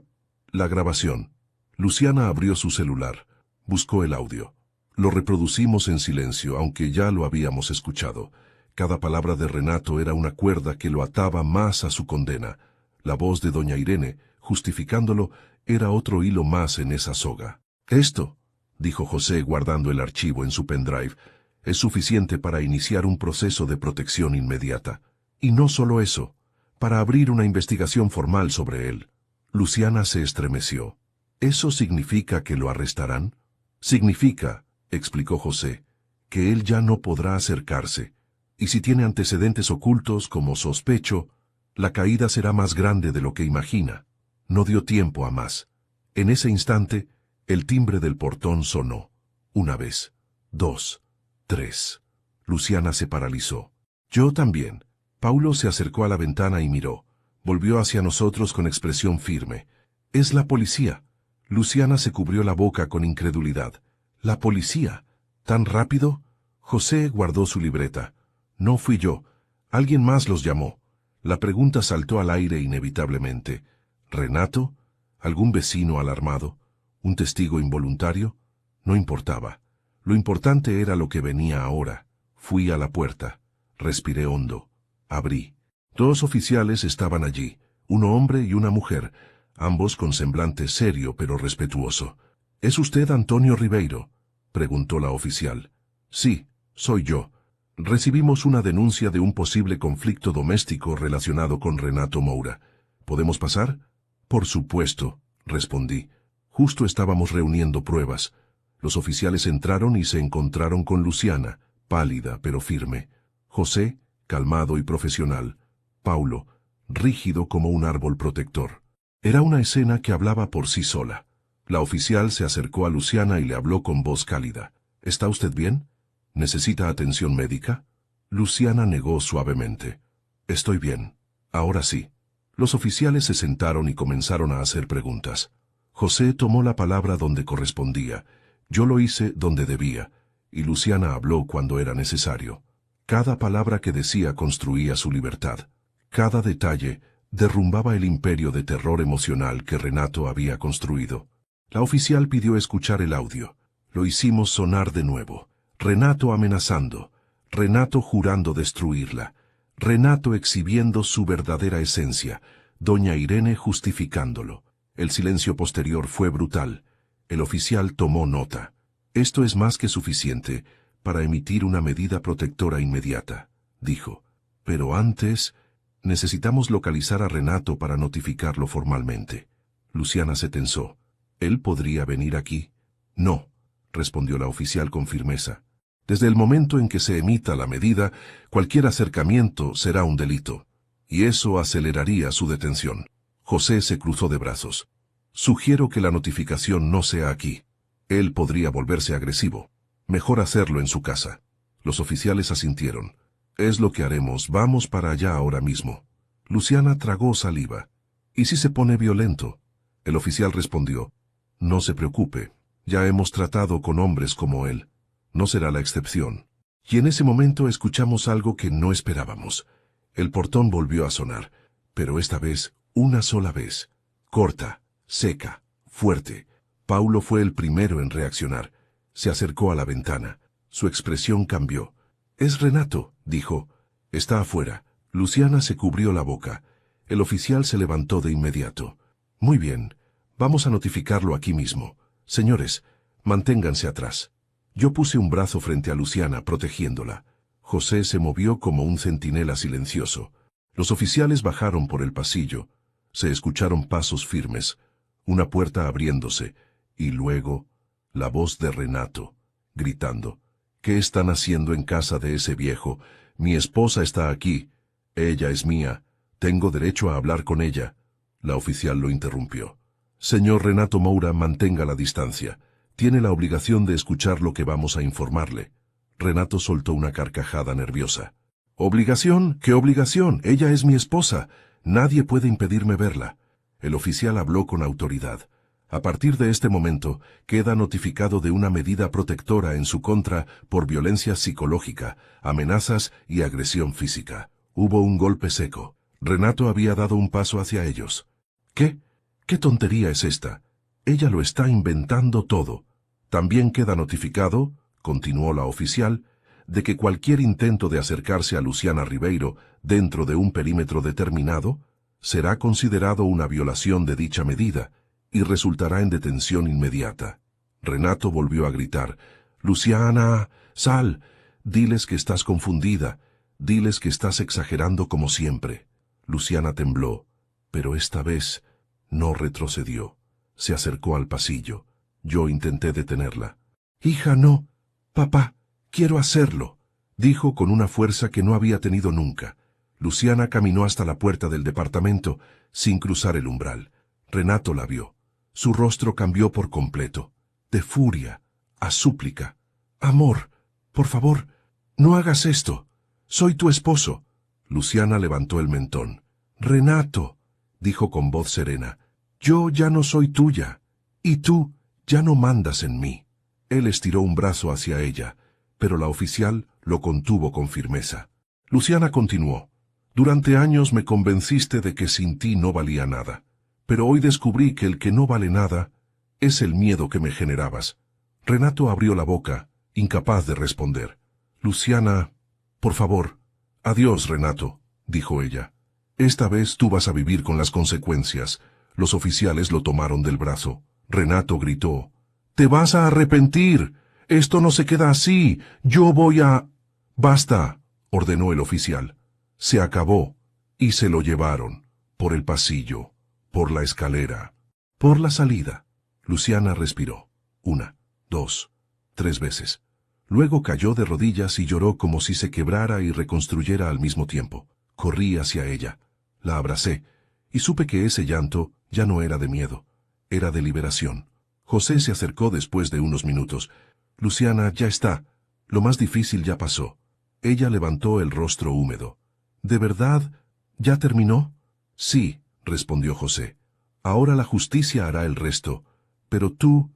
S1: la grabación. Luciana abrió su celular. Buscó el audio. Lo reproducimos en silencio, aunque ya lo habíamos escuchado. Cada palabra de Renato era una cuerda que lo ataba más a su condena. La voz de doña Irene, justificándolo, era otro hilo más en esa soga. Esto, dijo José guardando el archivo en su pendrive, es suficiente para iniciar un proceso de protección inmediata. Y no solo eso, para abrir una investigación formal sobre él. Luciana se estremeció. ¿Eso significa que lo arrestarán? Significa, explicó José, que él ya no podrá acercarse, y si tiene antecedentes ocultos como sospecho, la caída será más grande de lo que imagina. No dio tiempo a más. En ese instante, el timbre del portón sonó. Una vez, 2, 3. Luciana se paralizó. Yo también. Paulo se acercó a la ventana y miró. Volvió hacia nosotros con expresión firme. Es la policía. Luciana se cubrió la boca con incredulidad. La policía. ¿Tan rápido? José guardó su libreta. No fui yo. Alguien más los llamó. La pregunta saltó al aire inevitablemente. ¿Renato? ¿Algún vecino alarmado? ¿Un testigo involuntario? No importaba. Lo importante era lo que venía ahora. Fui a la puerta. Respiré hondo. Abrí. 2 oficiales estaban allí, un hombre y una mujer, ambos con semblante serio pero respetuoso. ¿Es usted Antonio Ribeiro?, preguntó la oficial. Sí, soy yo. Recibimos una denuncia de un posible conflicto doméstico relacionado con Renato Moura. ¿Podemos pasar? Por supuesto, respondí. Justo estábamos reuniendo pruebas. Los oficiales entraron y se encontraron con Luciana, pálida pero firme. José, calmado y profesional. Paulo, rígido como un árbol protector. Era una escena que hablaba por sí sola. La oficial se acercó a Luciana y le habló con voz cálida. ¿Está usted bien? ¿Necesita atención médica? Luciana negó suavemente. Estoy bien. Ahora sí. Los oficiales se sentaron y comenzaron a hacer preguntas. José tomó la palabra donde correspondía. Yo lo hice donde debía. Y Luciana habló cuando era necesario. Cada palabra que decía construía su libertad. Cada detalle derrumbaba el imperio de terror emocional que Renato había construido. La oficial pidió escuchar el audio. Lo hicimos sonar de nuevo. Renato amenazando. Renato jurando destruirla. Renato exhibiendo su verdadera esencia. Doña Irene justificándolo. El silencio posterior fue brutal. El oficial tomó nota. Esto es más que suficiente para emitir una medida protectora inmediata, dijo. Pero antes, necesitamos localizar a Renato para notificarlo formalmente. Luciana se tensó. ¿Él podría venir aquí? No, respondió la oficial con firmeza. Desde el momento en que se emita la medida, cualquier acercamiento será un delito. Y eso aceleraría su detención. José se cruzó de brazos. Sugiero que la notificación no sea aquí. Él podría volverse agresivo. Mejor hacerlo en su casa. Los oficiales asintieron. Es lo que haremos, vamos para allá ahora mismo. Luciana tragó saliva. ¿Y si se pone violento? El oficial respondió. No se preocupe, ya hemos tratado con hombres como él. No será la excepción. Y en ese momento escuchamos algo que no esperábamos. El portón volvió a sonar, pero esta vez, una sola vez. Corta, seca, fuerte. Paulo fue el primero en reaccionar. Se acercó a la ventana. Su expresión cambió. «Es Renato», dijo. «Está afuera». Luciana se cubrió la boca. El oficial se levantó de inmediato. «Muy bien. Vamos a notificarlo aquí mismo. Señores, manténganse atrás». Yo puse un brazo frente a Luciana, protegiéndola. José se movió como un centinela silencioso. Los oficiales bajaron por el pasillo. Se escucharon pasos firmes, una puerta abriéndose, y luego la voz de Renato, gritando. «¿Qué están haciendo en casa de ese viejo? Mi esposa está aquí. Ella es mía. Tengo derecho a hablar con ella». La oficial lo interrumpió. «Señor Renato Moura, mantenga la distancia. Tiene la obligación de escuchar lo que vamos a informarle». Renato soltó una carcajada nerviosa. «¿Obligación? ¿Qué obligación? Ella es mi esposa. Nadie puede impedirme verla». El oficial habló con autoridad. «A partir de este momento, queda notificado de una medida protectora en su contra por violencia psicológica, amenazas y agresión física». Hubo un golpe seco. Renato había dado un paso hacia ellos. «¿Qué? ¿Qué tontería es esta? Ella lo está inventando todo». «También queda notificado», continuó la oficial, «de que cualquier intento de acercarse a Luciana Ribeiro dentro de un perímetro determinado será considerado una violación de dicha medida y resultará en detención inmediata». Renato volvió a gritar. «Luciana, sal. Diles que estás confundida. Diles que estás exagerando como siempre». Luciana tembló, pero esta vez no retrocedió. Se acercó al pasillo. Yo intenté detenerla. «Hija, no. Papá, quiero hacerlo», dijo con una fuerza que no había tenido nunca. Luciana caminó hasta la puerta del departamento, sin cruzar el umbral. Renato la vio. Su rostro cambió por completo, de furia a súplica. «Amor, por favor, no hagas esto. Soy tu esposo». Luciana levantó el mentón. «Renato», dijo con voz serena, «yo ya no soy tuya, y tú ya no mandas en mí». Él estiró un brazo hacia ella, pero la oficial lo contuvo con firmeza. Luciana continuó. Durante años me convenciste de que sin ti no valía nada, pero hoy descubrí que el que no vale nada es el miedo que me generabas. Renato abrió la boca, incapaz de responder. Luciana, por favor. Adiós, Renato, dijo ella. Esta vez tú vas a vivir con las consecuencias. Los oficiales lo tomaron del brazo. Renato gritó. ¡Te vas a arrepentir! Esto no se queda así. Yo voy a... Basta, ordenó el oficial. Se acabó. Y se lo llevaron. Por el pasillo. Por la escalera. Por la salida. Luciana respiró. 1, 2, 3 veces. Luego cayó de rodillas y lloró como si se quebrara y reconstruyera al mismo tiempo. Corrí hacia ella. La abracé, y supe que ese llanto ya no era de miedo. Era de liberación. José se acercó después de unos minutos. Luciana, ya está. Lo más difícil ya pasó. Ella levantó el rostro húmedo. ¿De verdad? ¿Ya terminó? Sí, respondió José. Ahora la justicia hará el resto. Pero tú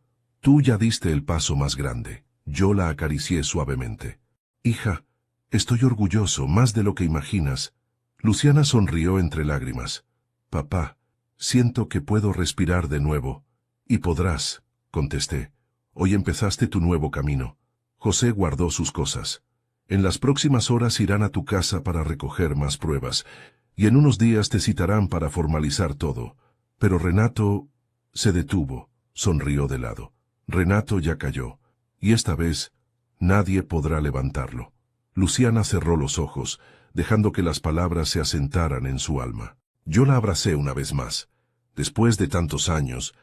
S1: ya diste el paso más grande. Yo la acaricié suavemente. Hija, estoy orgulloso, más de lo que imaginas. Luciana sonrió entre lágrimas. Papá, siento que puedo respirar de nuevo. Y podrás, contesté. Hoy empezaste tu nuevo camino. José guardó sus cosas. En las próximas horas irán a tu casa para recoger más pruebas, y en unos días te citarán para formalizar todo. Pero Renato se detuvo, sonrió de lado. Renato ya cayó, y esta vez nadie podrá levantarlo. Luciana cerró los ojos, dejando que las palabras se asentaran en su alma. Yo la abracé una vez más. Después de tantos años,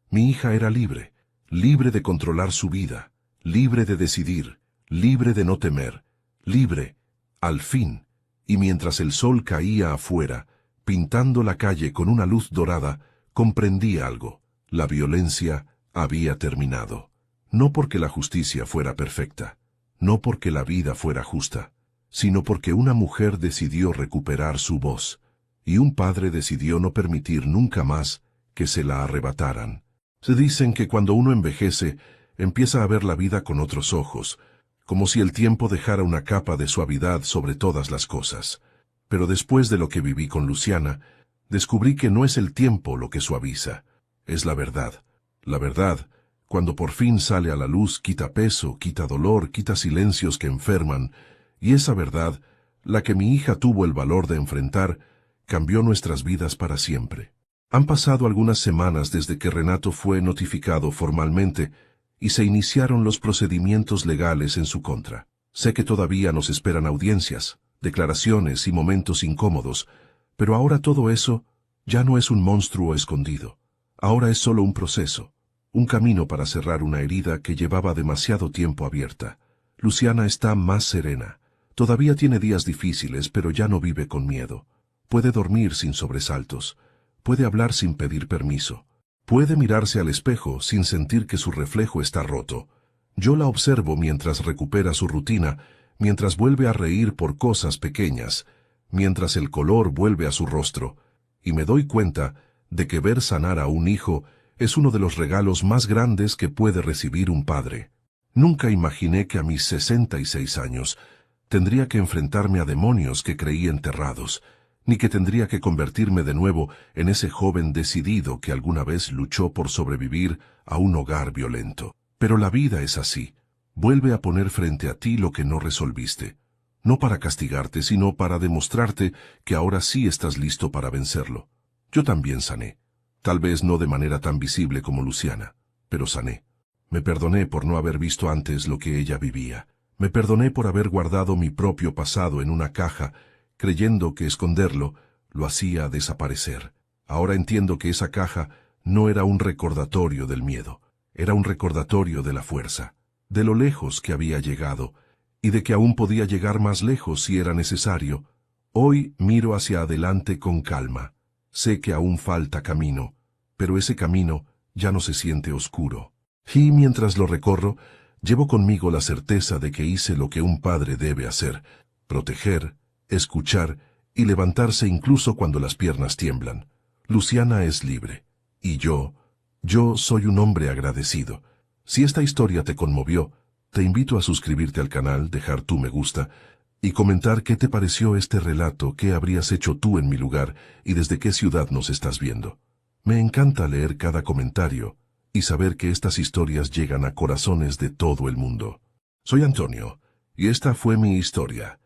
S1: mi hija era libre, libre de controlar su vida, libre de decidir, libre de no temer, libre, al fin, y mientras el sol caía afuera, pintando la calle con una luz dorada, comprendí algo. La violencia había terminado. No porque la justicia fuera perfecta, no porque la vida fuera justa, sino porque una mujer decidió recuperar su voz, y un padre decidió no permitir nunca más que se la arrebataran. Se dicen que cuando uno envejece, empieza a ver la vida con otros ojos, como si el tiempo dejara una capa de suavidad sobre todas las cosas. Pero después de lo que viví con Luciana, descubrí que no es el tiempo lo que suaviza, es la verdad. La verdad, cuando por fin sale a la luz, quita peso, quita dolor, quita silencios que enferman, y esa verdad, la que mi hija tuvo el valor de enfrentar, cambió nuestras vidas para siempre. Han pasado algunas semanas desde que Renato fue notificado formalmente y se iniciaron los procedimientos legales en su contra. Sé que todavía nos esperan audiencias, declaraciones y momentos incómodos, pero ahora todo eso ya no es un monstruo escondido. Ahora es solo un proceso, un camino para cerrar una herida que llevaba demasiado tiempo abierta. Luciana está más serena. Todavía tiene días difíciles, pero ya no vive con miedo. Puede dormir sin sobresaltos. Puede hablar sin pedir permiso. Puede mirarse al espejo sin sentir que su reflejo está roto. Yo la observo mientras recupera su rutina, mientras vuelve a reír por cosas pequeñas, mientras el color vuelve a su rostro, y me doy cuenta de que ver sanar a un hijo es uno de los regalos más grandes que puede recibir un padre. Nunca imaginé que a mis 66 años tendría que enfrentarme a demonios que creí enterrados, ni que tendría que convertirme de nuevo en ese joven decidido que alguna vez luchó por sobrevivir a un hogar violento. Pero la vida es así. Vuelve a poner frente a ti lo que no resolviste. No para castigarte, sino para demostrarte que ahora sí estás listo para vencerlo. Yo también sané. Tal vez no de manera tan visible como Luciana, pero sané. Me perdoné por no haber visto antes lo que ella vivía. Me perdoné por haber guardado mi propio pasado en una caja, creyendo que esconderlo lo hacía desaparecer. Ahora entiendo que esa caja no era un recordatorio del miedo, era un recordatorio de la fuerza, de lo lejos que había llegado, y de que aún podía llegar más lejos si era necesario. Hoy miro hacia adelante con calma. Sé que aún falta camino, pero ese camino ya no se siente oscuro. Y mientras lo recorro, llevo conmigo la certeza de que hice lo que un padre debe hacer: proteger, escuchar y levantarse incluso cuando las piernas tiemblan. Luciana es libre. Y yo soy un hombre agradecido. Si esta historia te conmovió, te invito a suscribirte al canal, dejar tu me gusta y comentar qué te pareció este relato, qué habrías hecho tú en mi lugar y desde qué ciudad nos estás viendo. Me encanta leer cada comentario y saber que estas historias llegan a corazones de todo el mundo. Soy Antonio, y esta fue mi historia.